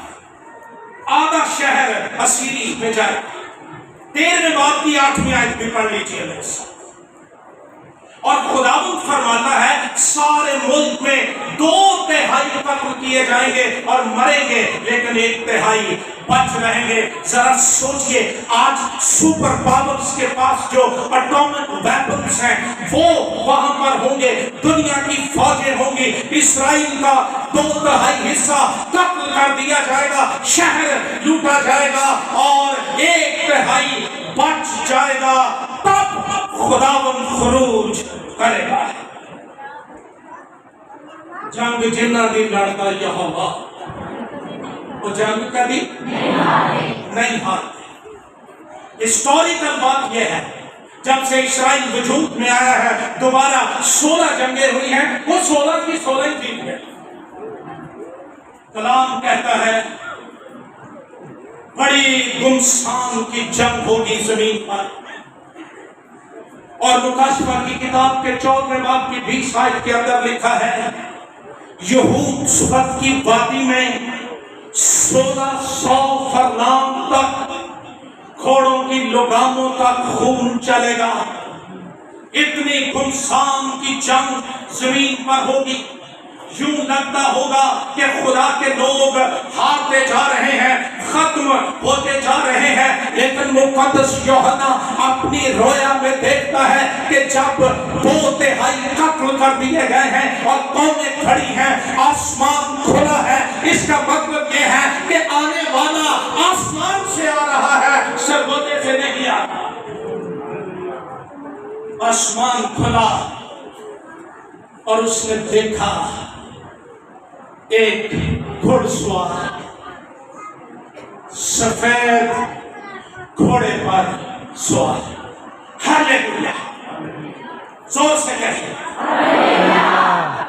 آدھا شہر اسیری میں جائے گا۔ 13ویں باب کی 8ویں آیت بھی پڑھ لیجیے میرے ساتھ۔ اور خداوند فرماتا ہے سارے ملک میں 2/3 قتل کیے جائیں گے اور مریں گے، لیکن 1/3 بچ رہیں گے۔ ذرا سوچئے، آج سپر پاورز کے پاس جو اٹامک ویپنز ہیں وہ وہاں پر ہوں گے، دنیا کی فوجیں ہوں گی، اسرائیل کا 2/3 حصہ قتل کر دیا جائے گا، شہر لوٹا جائے گا اور 1/3 بچ جائے گا۔ تب خداوند خروج کرے گا۔ جنگ جنہ دی لڑتا یہوہ، وہ جنگ کبھی نہیں ہارتے۔ ہسٹوریکل بات یہ ہے جب سے اسرائیل وجود میں آیا ہے دوبارہ 16 جنگیں ہوئی ہیں، وہ 16 کی 16 جیت گئے۔ کلام کہتا ہے بڑی گمسان کی جنگ ہوگی زمین پر، اور مکاشفہ کی کتاب کے 14ویں باب کی 20 آیت کے اندر لکھا ہے یہود صفت کی وادی میں 1600 فرلانگ تک گھوڑوں کی لگاموں تک خون چلے گا۔ اتنی گمسان کی جنگ زمین پر ہوگی، یوں لگتا ہوگا کہ خدا کے لوگ ہارتے جا رہے ہیں، ختم ہوتے جا رہے ہیں، لیکن مقدس یوحنا اپنی رویا میں دیکھتا ہے کہ جب 2/3 قتل کر دیے گئے ہیں اور قومیں کھڑی ہیں، آسمان کھلا ہے، اس کا مطلب یہ ہے کہ آنے والا آسمان سے آ رہا ہے، سرگودے سے نہیں آ رہا۔ آسمان کھلا اور اس نے دیکھا ایک گھڑ سوار سفید گھوڑے پر سوار۔ ہاللیلویا، زور سے کہیے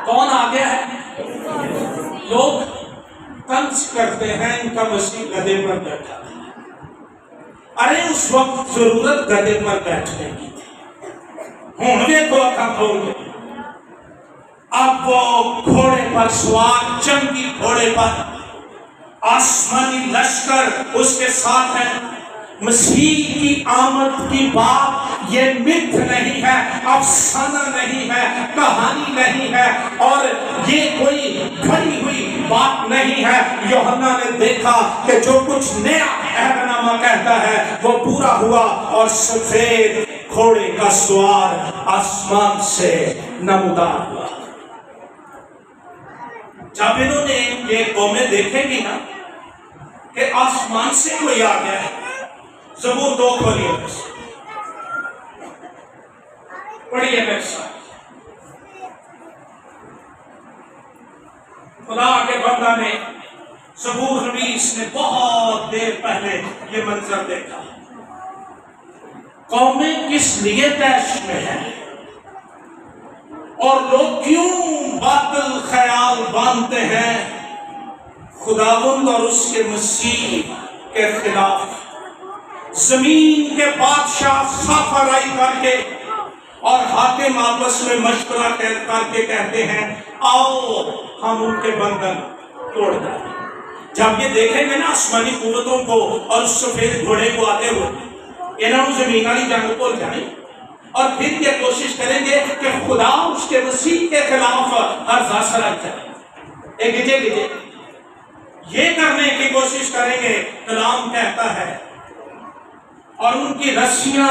کون آ گیا ہے؟ لوگ طنز کرتے ہیں ان کا مسیح گدھے پر بیٹھا ہے۔ ارے اس وقت ضرورت گدھے پر بیٹھنے کی تھی، ہوں دیکھو کھول کے اب وہ گھوڑے پر سوار، جنگی گھوڑے پر، آسمانی لشکر اس کے ساتھ ہے۔ مسیح کی آمد کی بات یہ مت نہیں ہے، افسانہ نہیں ہے، کہانی نہیں ہے، اور یہ کوئی گھڑی ہوئی بات نہیں ہے۔ یوحنا نے دیکھا کہ جو کچھ نیا عہد نامہ کہتا ہے وہ پورا ہوا، اور سفید گھوڑے کا سوار آسمان سے نمودار ہوا۔ جب انہوں نے یہ قومیں دیکھیں گی نا کہ آسمان سے کوئی آ گیا ہے، زبور 2 کھولیے، پڑھیے میرے ساتھ۔ خدا کے بندہ نے، زبور نویس نے بہت دیر پہلے یہ منظر دیکھا۔ قومیں کس لیے طیش میں ہیں اور لوگ کیوں باطل خیال باندھتے ہیں خداوند اور اس کے مسیح کے خلاف۔ زمین کے بادشاہ خافہ رائی کر کے اور حاکم آپس میں مشورہ کر کے کہتے ہیں آؤ ہم ان کے بندھن توڑ دیں۔ جب یہ دیکھیں گے نا آسمانی قوتوں کو اور اس سفید گھوڑے کو آتے ہوئے، انہوں زمین والی جنگ کو جائیں اور پھر یہ کوشش کریں گے کہ خدا اس کے مسیح کے خلاف ہر زاسرہ کرے، ایک گجے گجے یہ کرنے کی کوشش کریں گے۔ کلام کہتا ہے اور ان کی رسیاں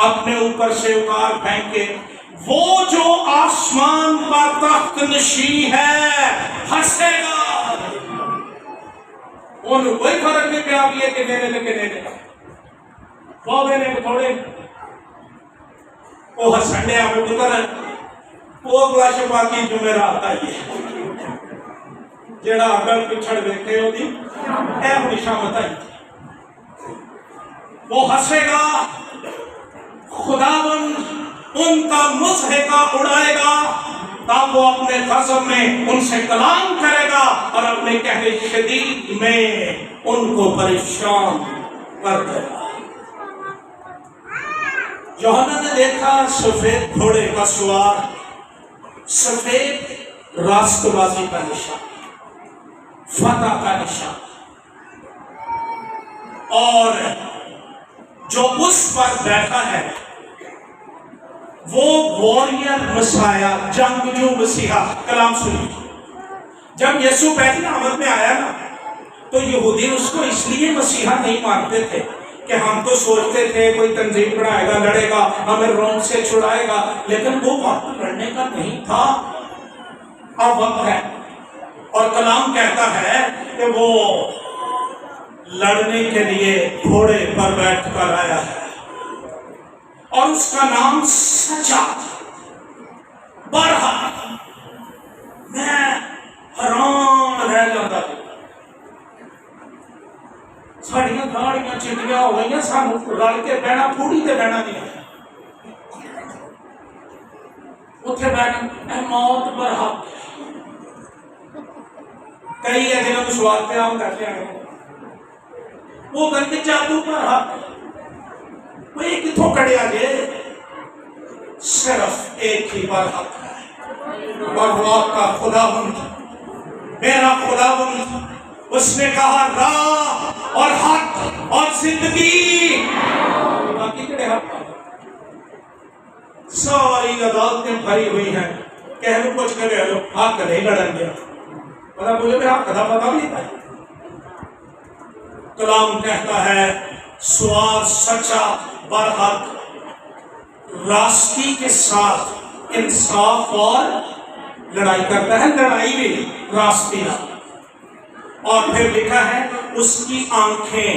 اپنے اوپر سے اتار پھینکے، وہ جو آسمان کا تخت نشین ہے ہنسے گا۔ انہوں کوئی فرق نہیں پیا بھی ہے کہ دینے لگے دینے وہ دینے کو تھوڑے وہ ہسنڈے آپ پتر ہے وہ اگلا شفا کی جمعرات آئی ہے جڑا اگر پچھڑ بیٹھے ہو دی اے نشامت آئی، وہ ہنسے گا، خداوند ان کا مضحکہ اڑائے گا، تب وہ اپنے غضب میں ان سے کلام کرے گا اور اپنے قہر شدید میں ان کو پریشان کر دے گا۔ یوحنا نے دیکھا سفید گھوڑے کا سوار، سفید راست بازی کا نشان، فتح کا نشان، اور جو اس پر بیٹھا ہے وہ واریر مسیحا، جنگجو مسیحا۔ کلام سنیے، جب یسوع پہلی آمد میں آیا نا تو یہودی اس کو اس لیے مسیحا نہیں مانتے تھے کہ ہم تو سوچتے تھے کوئی تنظیم بنائے گا، لڑے گا، ہمیں روم سے چھڑائے گا، لیکن وہ وقت لڑنے کا نہیں تھا، اب وقت ہے۔ اور کلام کہتا ہے کہ وہ لڑنے کے لیے گھوڑے پر بیٹھ کر آیا ہے اور اس کا نام سچا برحق۔ میں حیران رہ جاتا ہوں، ساڑیاں گاڑیاں چٹیاں ہو گئی ہیں، سانو رل کے بہنا پھوڑی تے بہنا نہیں ہے، اتنے بہنا اے موت برحق۔ کئی ہے جنہوں نے سوال پہ عام کرتے ہیں وہ کرتے جادو پر حق، وہ ایک کتوں کڑے آگے، صرف ایک ہی پر حق ہے اور وہ آپ کا خداوند، میرا خداوند۔ اس نے کہا راہ اور حق اور زندگی، باقی کڑے حق ساری عدالتیں بھری ہوئی ہیں، کہہ لو کچھ کرے لو حق نہیں لڑن گیا، پتا بولے میں حق کدا پتا بھی تھا۔ کلام کہتا ہے سوار سچا برحق، راستی کے ساتھ انصاف اور لڑائی کرتا ہے، لڑائی بھی راستی نہ۔ اور پھر لکھا ہے اس کی آنکھیں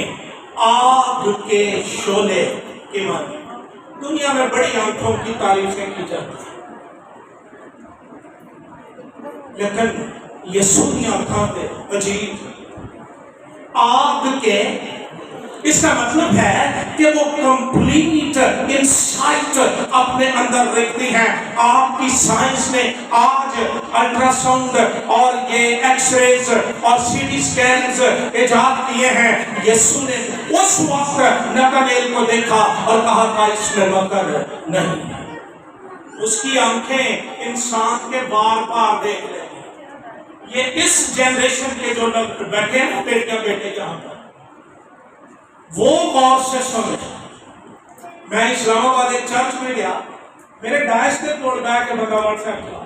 آگ کے شعلے کی مانی۔ دنیا میں بڑی آنکھوں کی تعریفیں کی جاتی ہیں، لیکن یسوع کی آنکھوں پہ عجیب آگ کے، اس کا مطلب ہے کہ وہ کمپلیٹ انسائٹ اپنے اندر رکھتی ہیں۔ آپ کی سائنس نے آج الٹرا ساؤنڈ اور یہ ایکس ریز اور سی ٹی سکینز ایجاد کیے ہیں۔ یسوع نے اس وقت نتنیل کو دیکھا اور کہا تھا اس میں مکر نہیں، اس کی آنکھیں انسان کے بار بار دیکھ رہے ہیں. یہ اس جنریشن کے جو لوگ بیٹھے ہیں بیٹیاں بیٹے یہاں پر وہ غور سے سمجھ. میں اسلام آباد ایک چرچ میں گیا, میرے ڈائس نے توڑ گیا کہ بندہ واٹس ایپ چلا.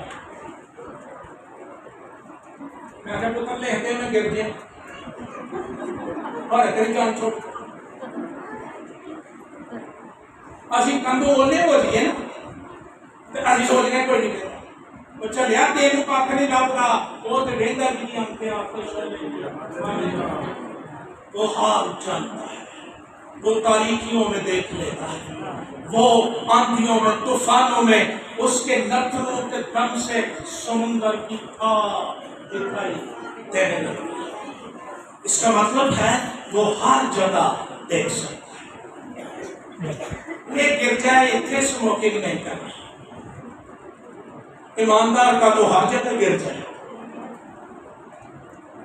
میں جب اتر لہتے میں گر گیا اور اتنی جان چھوڑ اسی کندو اولے ہو جائے نا تو اسی سوچ گئے کوئی نہیں کرتا. وہ چلیا تیل پاک نہیں لابتا وہ تو بہندہ کی آنکھیں آپ کو وہ حال چلتا ہے, وہ تاریکیوں میں دیکھ لیتا ہے, وہ آندھیوں میں طوفانوں میں اس کے نظروں کے دم سے سمندر کی آگ دکھائی دینے لگتی ہے. اس کا مطلب ہے وہ ہر جگہ دیکھ سکتا ہے. یہ گرجا اتنے سموکنگ نہیں کرنا. ایماندار کا تو ہر جگہ گر جائے.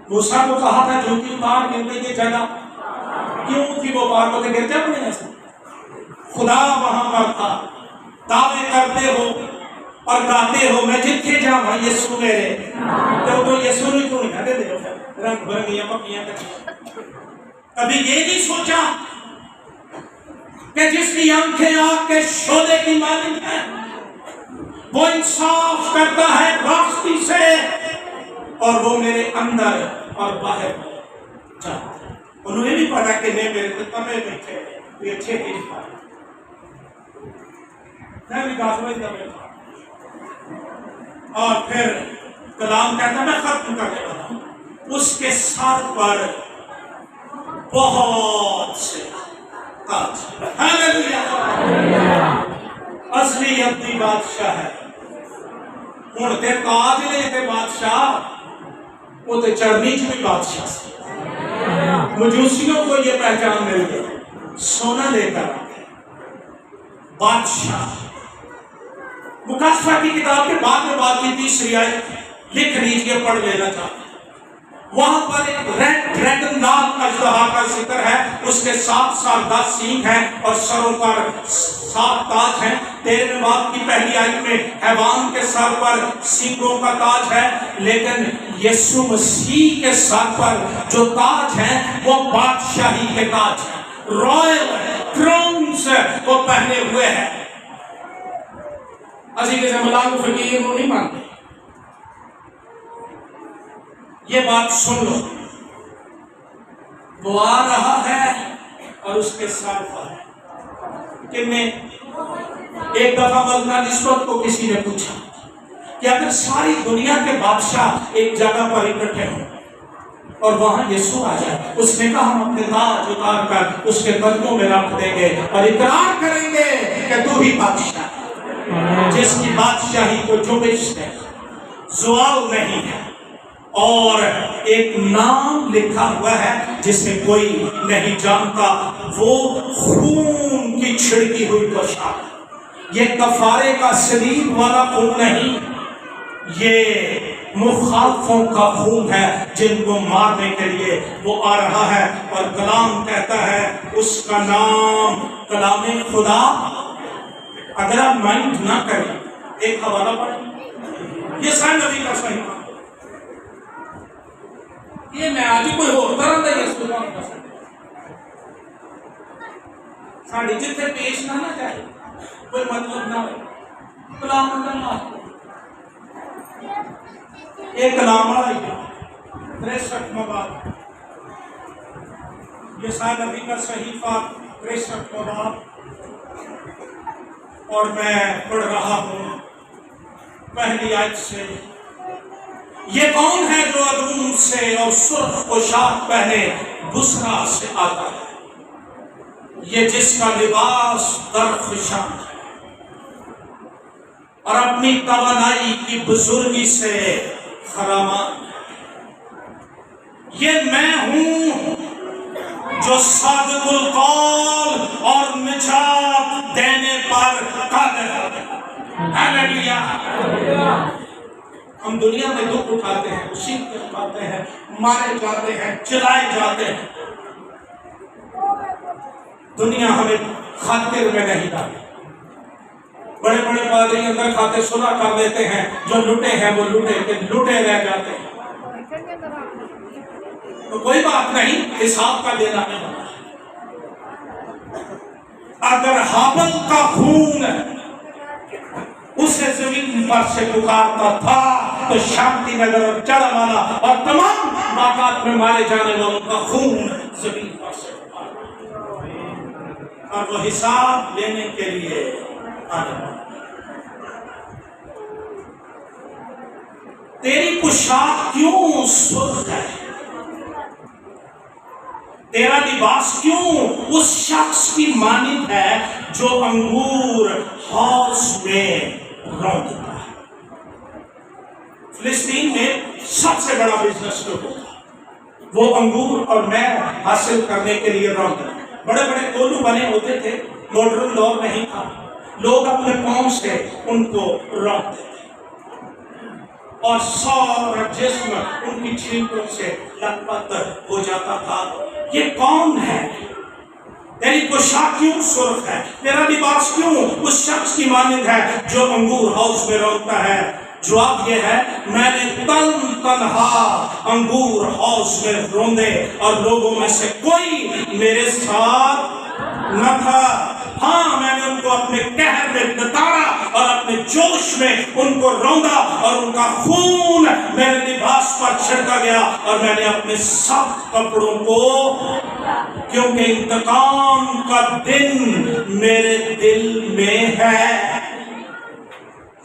موسیٰ کو کہا تھا جھوٹی اتار گر گئی یہ جگہ کیوں تھی وہ بار کو گر جا پڑے ایسا. خدا وہاں پر تھا. دعوے کرتے ہو اور گاتے ہو میں جتھے جاؤں یسوع میرے, تو یسوع نہیں کیوں نہیں دے دے رنگ برنگیاں پکیاں کر. کبھی یہ نہیں سوچا کہ جس کی آنکھیں آگ کے شعلے کی مانند ہیں وہ انصاف کرتا ہے راستی سے اور وہ میرے اندر اور باہر جاتا ہے. انہوں نے بھی پتا کہ میں میرے تمہیں بیٹھے یہ اچھے دن پائے میں بھی گاسوئی دمیں پائے. اور پھر کلام کہتا میں ختم کر دے رہا ہوں. اس کے سر پر بہت سے تاج. ہاللیلویا. اصلی ابدی بادشاہ ہے. ہوں تے تاج نے تے بادشاہ وہ تے چرنی چ بھی بادشاہ سے. مجوسیوں کو یہ پہچان مل گئی, سونا لے کر بادشاہ. مکاشفہ کی کتاب کے بعد میں بات کی تیسری آیت لکھ لیجیے, پڑھ لینا چاہتے ہیں. وہاں پر ایک ریڈ ڈریگن نام اژدہا کا ذکر ہے. اس کے 7 سینگ ہیں اور سروں پر 7 تاج ہیں. 13ویں باب کی پہلی آیت میں حیوان کے سر پر سینگوں کا تاج ہے, لیکن یسوع مسیح کے سر پر جو تاج ہیں وہ بادشاہی کے تاج ہیں. رائل کرونز وہ پہنے ہوئے ہیں. اسی کے ملال فقیر وہ نہیں مانتے. یہ بات سن لو, وہ آ رہا ہے اور اس کے سر پر کہ میں ایک دفعہ ملکہ نسبت کو کسی نے پوچھا کہ اگر ساری دنیا کے بادشاہ ایک جگہ پر اکٹھے ہوں اور وہاں یسوع آ جائے, اس نے کہا ہم اپنے تاج اتار کر اس کے قدموں میں رکھ دیں گے اور اقرار کریں گے کہ تو ہی بادشاہ ہے, جس کی بادشاہی کو جنبش ہے, زوال نہیں ہے, اور ایک نام لکھا ہوا ہے جسے کوئی نہیں جانتا, وہ خون کی چھڑکی ہوئی پوشاک. یہ کفارے کا صلیب والا خون نہیں, یہ مخالفوں کا خون ہے جن کو مارنے کے لیے وہ آ رہا ہے. اور کلام کہتا ہے اس کا نام کلام خدا. اگر آپ مائنڈ نہ کریں ایک حوالہ پڑھیں, یہ سائن نبی کا صحیح ہے. یہ میں آج کوئی ہو طرح دا یہ سلام کر سکتا ساڑھی جتنے پیش نہ جائے کوئی مطلب نہ ہو. کلام اللہ ایک کلام آئی 63 مباد یہ سائن نبی کا صحیفہ 63 مباد, اور میں پڑھ رہا ہوں پہلی آیت سے. یہ کون ہے جو ادوم سے اور سرخ پوشاک پہنے بصرہ سے آتا ہے, یہ جس کا لباس درخشاں ہے اور اپنی توانائی کی بزرگی سے خرامان ہے. یہ میں ہوں جو صادق القول اور نجات دینے پر قادر ہے. ہاللیلویا. ہم دنیا میں دکھ اٹھاتے ہیں, مصیبتیں اٹھاتے ہیں, مارے جاتے ہیں, چلائے جاتے ہیں. دنیا ہمیں خاطر میں نہیں ڈالتی. بڑے بڑے پادری اندر کھاتے سنا کر دیتے ہیں، جو لٹے ہیں وہ لٹے رہ جاتے ہیں۔ تو کوئی بات نہیں، حساب کا دینا نہیں ہوتا۔ اگر ہابل کا خون اسے زمین پر سے پکارتا تھا تو شانتی نگر اور چڑمالا اور تمام واقعات میں مارے جانے والوں کا خون زمین پر سے پکارتا، اور وہ حساب لینے کے لیے آنے والا۔ تیری پوشاک کیوں سرخ ہے؟ تیرا لباس کیوں اس شخص کی مانند ہے جو انگور ہاؤس میں روندا ہے؟ فلسطین میں سب سے بڑا بزنس جو ہوتا وہ انگور اور مے حاصل کرنے کے لیے روندا۔ بڑے بڑے کولو بنے ہوتے تھے، ماڈرن دور نہیں تھا، لوگ اپنے پاؤں سے ان کو رونتے تھے اور سارا جسم ان کی چھینٹوں سے لت پت ہو جاتا تھا۔ یہ کون ہے؟ تیری پوشاک کیوں سرخ ہے؟ تیرا لباس کیوں اس شخص کی مانند ہے جو انگور ہاؤس میں رونتا ہے؟ جواب یہ ہے، میں نے تنہا انگور ہاؤس میں روندے اور لوگوں میں سے کوئی میرے ساتھ نہ تھا۔ ہاں، میں نے ان کو اپنے قہر میں لتاڑا اور اپنے جوش میں ان کو روندا، اور ان کا خون میرے لباس پر چھڑکا گیا، اور میں نے اپنے سب کپڑوں کو، کیونکہ انتقام کا دن میرے دل میں ہے۔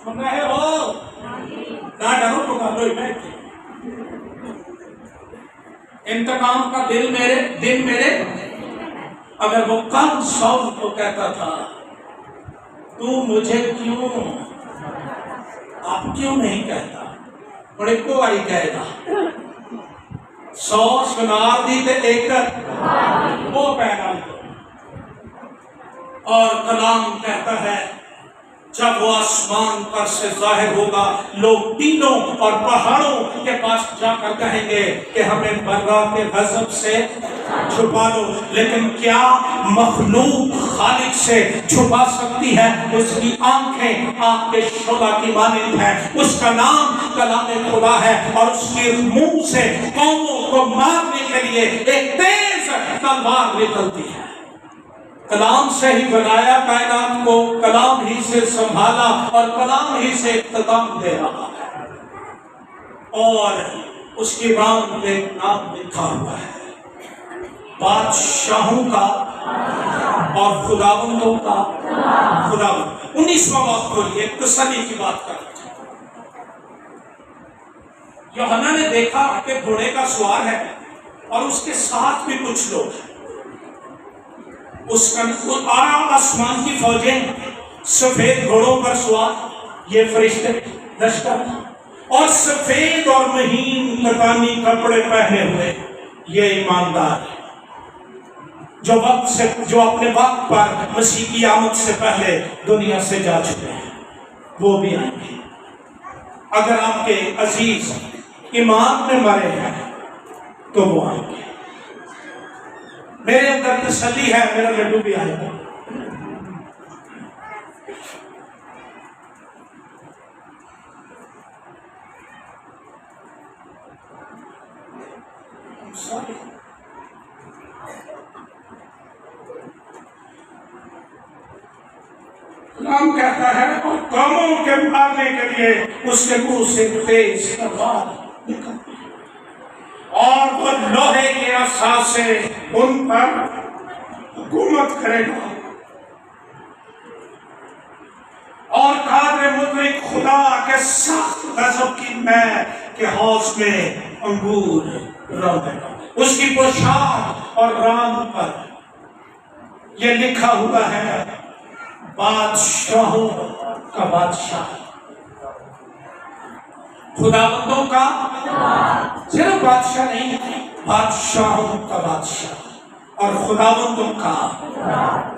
سن رہے ہو؟ نہ ڈرو تو کر لو، انتقام کا دن میرے۔ اگر وہ کل سول کو کہتا تھا تو مجھے کیوں، آپ کیوں نہیں کہتا؟ بڑے کو آئی کہے گا 100 سنار دی تے ایک وہ پیغام۔ اور کلام کہتا ہے جب وہ آسمان پر سے ظاہر ہوگا، لوگ ٹیلوں اور پہاڑوں کے پاس جا کر کہیں گے کہ ہمیں برا کے غضب سے چھپا دو۔ لیکن کیا مخلوق خالق سے چھپا سکتی ہے؟ اس کی آنکھیں آگ کے شعلہ کی مانند ہیں، اس کا نام کلام خدا ہے، اور اس کے منہ سے قوموں کو مارنے کے لیے ایک تیز تلوار نکلتی ہے۔ کلام سے ہی بنایا کائنات کو، کلام ہی سے سنبھالا اور کلام ہی سے اختتام دے رہا ہے، اور اس کی رام میں نام لکھا ہوا ہے، بادشاہوں کا اور خداوندوں کا خداوند۔ 19واں باب کھولیے، تسلی کی بات کرتے ہیں۔ یوحنا نے دیکھا کہ گھوڑے کا سوار ہے اور اس کے ساتھ بھی کچھ لوگ ہیں، اس کا آسمان کی فوجیں سفید گھوڑوں پر سوار، یہ فرشتے لشکر، اور سفید اور مہین کتانی کپڑے پہنے ہوئے یہ ایماندار جو اپنے وقت پر مسیح کی آمد سے پہلے دنیا سے جا چکے ہیں، وہ بھی آئیں گے۔ اگر آپ کے عزیز ایمان میں مرے ہیں تو وہ آئیں گے۔ میرے اندر تسلی ہے، میرا لڈو بھی آئے گا۔ کلام کہتا ہے اور قوموں کے مارنے کے لیے اس کے منہ سے تیز تلوار نکلتی ہے، اور وہ لوہے کے عصا سے ان پر حکومت کرے گا، اور قادر مطلق خدا کے سخت غضب کی مے کے حوض میں انگور رودے گا۔ اس کی پوشاک اور رام پر یہ لکھا ہوا ہے، بادشاہوں کا بادشاہ، خداوندوں کا، صرف بادشاہ نہیں، بادشاہوں کا بادشاہ اور خداوندوں کا۔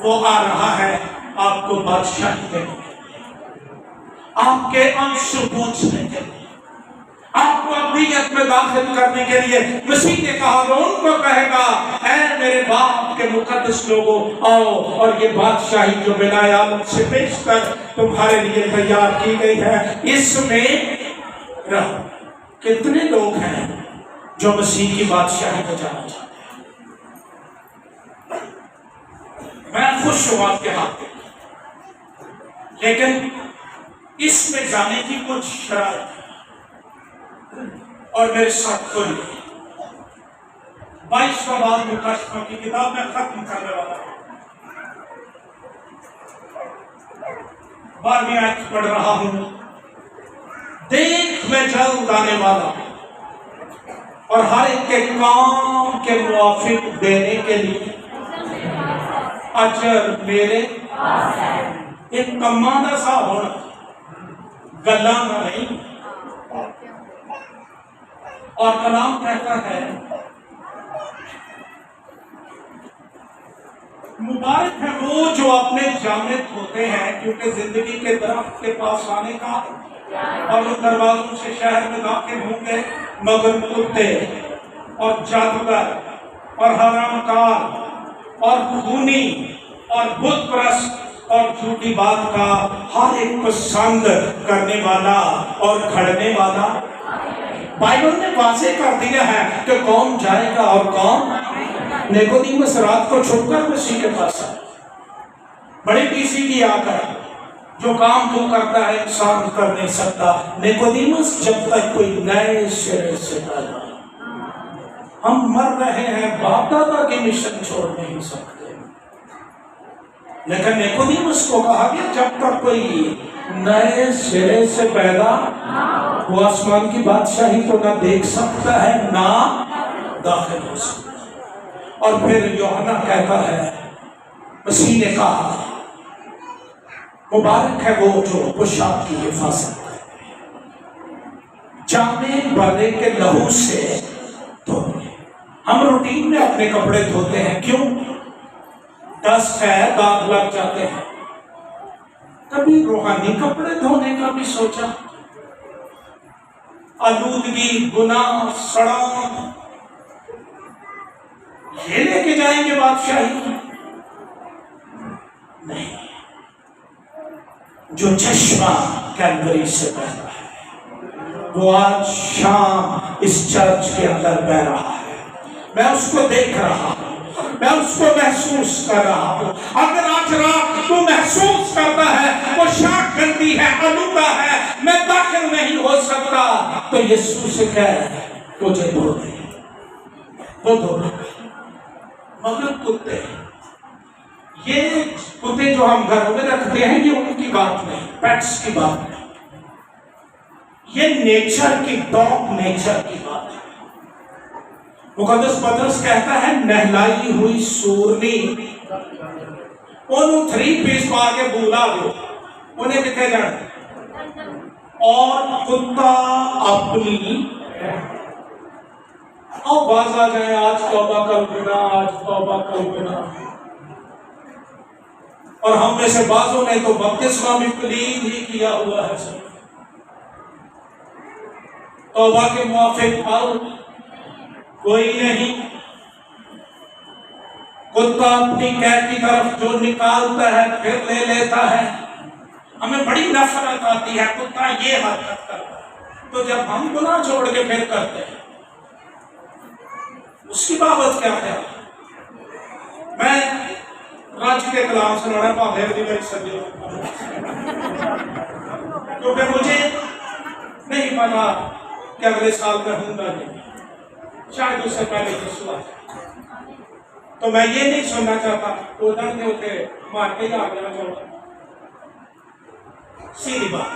وہ آ رہا ہے آپ کو بادشاہی دینے کے لیے، آپ کے انش پوچھنے کے لیے، آپ کو ابدیت میں داخل کرنے کے لیے مسیح نے کہا وہ ان کو کہے گا اے میرے باپ کے مقدس لوگوں آؤ اور یہ بادشاہی جو بنا عالم سے بیشتر تمہارے لیے تیار کی گئی ہے اس میں رہو۔ کتنے لوگ ہیں جو مسیح کی بادشاہی کو جانا چاہتے ہیں؟ میں خوش ہوں آپ کے ہاتھ، لیکن اس میں جانے کی کچھ شرائط ہے اور میرے ساتھ کھولی 22واں باب مکاشفہ کی کتاب میں ختم کرنے والا ہوں۔ 12ویں آیت پڑھ رہا ہوں، دیکھ میں جلد آنے والا ہوں اور ہر ایک کے کام کے موافق دینے کے لیے اجر میرے ایک کمانہ سا ہونا، گلانا نہیں۔ اور کلام کہتا ہے مبارک ہے وہ جو اپنے جامے دھوتے ہیں کیونکہ زندگی کے درخت کے پاس آنے کا اور ان دروازوں سے شہر میں داخل ہوں گے، مگر کتے اور جادوگر اور حرام کار اور خونی اور بت پرست اور جھوٹی بات کا ہر ایک پسند کرنے والا اور کھڑنے والا۔ بائبل نے واضح کر دیا ہے کہ کون جائے گا اور کون۔ نیکودیمس رات کو چھپ کر مسیح کے پاس آیا، بڑی پیسی کی آ کر جو کام تو کرتا ہے انسان کر نہیں سکتا۔ نیکودیمس جب تک کوئی نئے سرے سے پیدا، ہم مر رہے ہیں باپ دادا کی مشن چھوڑ نہیں سکتے، لیکن نیکودیمس کو کہا گیا جب تک کوئی نئے سرے سے پیدا وہ آسمان کی بادشاہی کو نہ دیکھ سکتا ہے نہ داخل ہو سکتا۔ اور پھر یوحنا کہتا ہے مسیح نے کہا مبارک ہے وہ جو پوشاک کی حفاظت کرتے ہیں، جامے بدے کے لہو سے دھوتے۔ ہم روٹین میں اپنے کپڑے دھوتے ہیں، کیوں؟ ڈسٹ ہے، داغ لگ جاتے ہیں۔ کبھی روحانی کپڑے دھونے کا بھی سوچا؟ آلودگی، گناہ، سڑان یہ لے کے جائیں گے بادشاہی؟ نہیں۔ جو چشمہ کیلوری سے بہ رہا ہے وہ آج شام اس چرچ کے اندر بہ رہا ہے، میں اس کو دیکھ رہا ہوں، میں اس کو محسوس کر رہا ہوں۔ اگر آج رات تو محسوس کرتا ہے وہ شاخ گندی ہے، آلودہ ہے، میں داخل نہیں ہو سکتا، تو یسوع سے کہہ مجھے دھو دے، وہ دھو دے۔ مگر کتے، یہ کتے جو ہم گھروں میں رکھتے ہیں یہ ان کی بات نہیں، پیٹس کی بات نہیں، یہ نیچر کی، ڈاگ نیچر کی بات ہے۔ مقدس پطرس کہتا ہے نہلائی ہوئی سورنی انہوں 3 پیس پا کے بولا دو، انہیں کتنے جانے، اور کتا اپنی اور باز آ جائیں آج توبہ کل گناہ، آج توبہ کل گناہ۔ اور ہم میں سے بعضوں نے تو بپتسمہ بھی پلید ہی کیا ہوا ہے، توبہ کے موافق پھل کوئی نہیں۔ کتا اپنی قید کی طرف جو نکالتا ہے پھر لے لیتا ہے، ہمیں بڑی نفرت آتی ہے کتا یہ حرکت کرتا ہے، تو جب ہم گناہ چھوڑ کے پھر کرتے ہیں اس کی بابت کیا ہے؟ میں راج کے کلام سنانا پاہے دی میری سجی کیونکہ مجھے نہیں پتا کہ اگلے سال میں ہوں گا نہیں، شاید اس سے پہلے یسوع آئے، تو میں یہ نہیں سننا چاہتا ادھر کے ہوتے مار کے آ گیا چاہتا سیدھی بات۔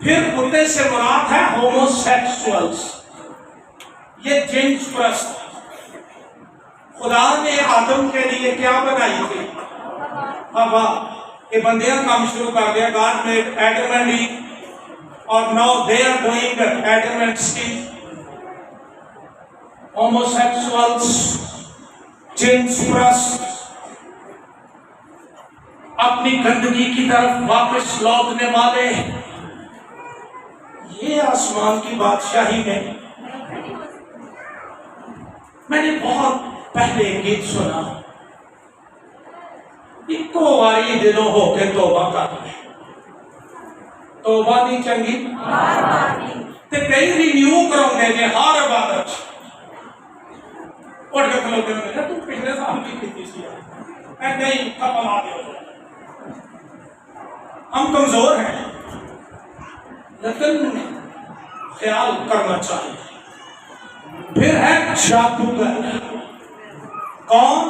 پھر کتے سے مراد ہے ہومو سیکسولز، یہ جنس پرست۔ خدا نے آدم کے لیے کیا بنائی تھی؟ ہوا۔ یہ بندیاں کام شروع کر دیا، God made Adam and Eve اور now they are doing Adam and Steve. Homosexuals, جنس پرست، اپنی گندگی کی طرف واپس لوٹنے والے، یہ یہ آسمان کی بادشاہی میں نے بہت پہلے ایک گیت سنا، ایکو واری دلوں ہو کے توبہ کر لے، توبہ نہیں چنگی تے کئی رینیو کروں گے جے ہر عبادت اٹھ کے کھلوتے ہوں گے تو پچھلے سال کی کیتی سی اے نہیں کھپا لا دے، ہم کمزور ہیں لیکن خیال کرنا چاہیے۔ پھر ہے جادوگر، کون؟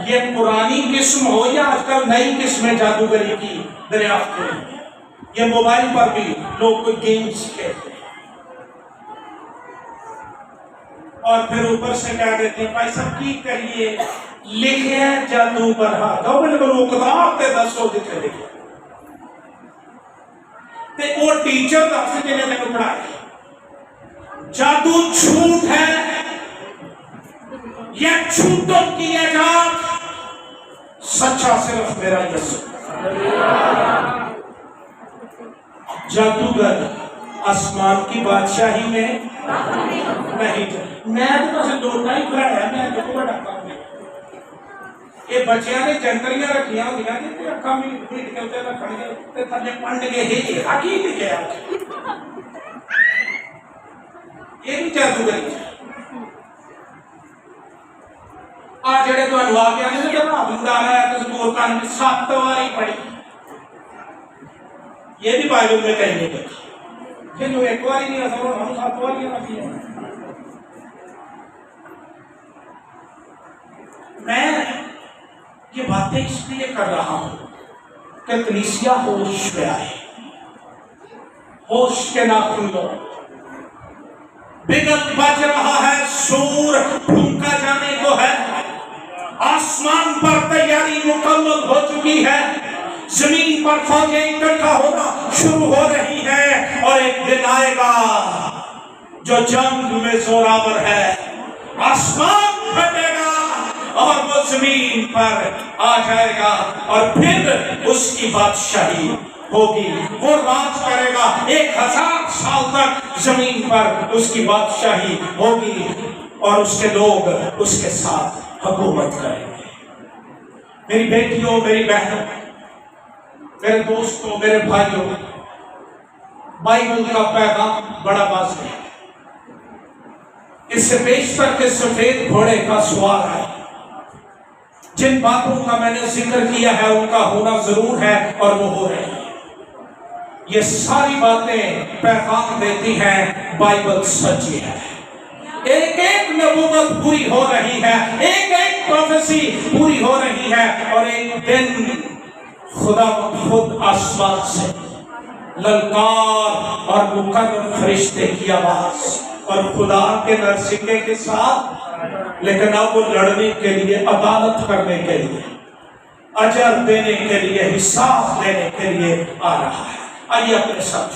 یہ پرانی قسم ہو یا آج کل نئی قسمیں جادوگری کی دریافت ہوئی، یہ موبائل پر بھی لوگ کوئی گیمز کھیلتے ہیں اور پھر اوپر سے کیا دیتے ہیں بھائی سب کی کریے لکھے ہیں جادو پر ہاتھ دو میں نے کہا کتاب تے 10 لکھے لکھے تے وہ ٹیچر دس جنہیں میں نے پڑھایا جادو جھوٹ ہے یہ جھوٹوں کی ایجاد، سچا صرف میرا یسوع۔ جادوگر آسمان کی بادشاہی میں نہیں، میں تو بس ڈوٹا ہی کھڑایا، میں جو بڑا کام ہے یہ بچیاں نے جنتریاں رکھیاں ہوندیاں نے تے اکھاں بھی میٹ کے اوتے رکھن گے تے تھلے پنڈ کے ہی حقیقت لکھیا یہ نہیں جادوگری۔ آ جڑے تانوں آ کے نے جب رات نوں آیا تے زبور کان 7 واری پڑھی، یہ بھی بائبل میں کہیں نہیں لکھا، جنوں ایک باری نہیں اثر ہونا 7 باری لکھی ہے۔ میں یہ باتیں اس لیے کر رہا ہوں کہ کلیسیا ہوش میں آئے، ہوش کے ناخن لو، بگل بج رہا ہے، سور پھونکا جانے کو ہے، آسمان پر تیاری مکمل ہو چکی ہے، زمین پر فوجیں اکٹھا ہونا شروع ہو رہی ہے، اور ایک دن آئے گا جو جنگ میں زوراور ہے، آسمان پھٹے گا اور وہ زمین پر آ جائے گا، اور پھر اس کی بادشاہی ہوگی، وہ راج کرے گا 1000 سال تک زمین پر اس کی بادشاہی ہوگی، اور اس کے لوگ اس کے ساتھ حکومت کریں گے۔ میری بیٹیوں، میری بہنوں، میرے دوستوں، میرے بھائیوں، بائبل کا پیغام بڑا واضح ہے، اس سے بیشتر کے سفید گھوڑے کا سوار ہے، جن باتوں کا میں نے ذکر کیا ہے ان کا ہونا ضرور ہے اور وہ ہو رہے ہیں۔ یہ ساری باتیں پیغام دیتی ہیں بائبل سچی ہے، ایک ایک نبوت پوری ہو رہی ہے، ایک ایک پروفیسی پوری ہو رہی ہے، اور ایک دن خدا خود آسمان سے للکار اور مقرر فرشتے کی آواز اور خدا کے نرسنگے کے ساتھ، لیکن اب وہ لڑنے کے لیے، عدالت کرنے کے لیے، اجر دینے کے لیے، حساب دینے کے لیے آ رہا ہے۔ آئیے اپنے ساتھ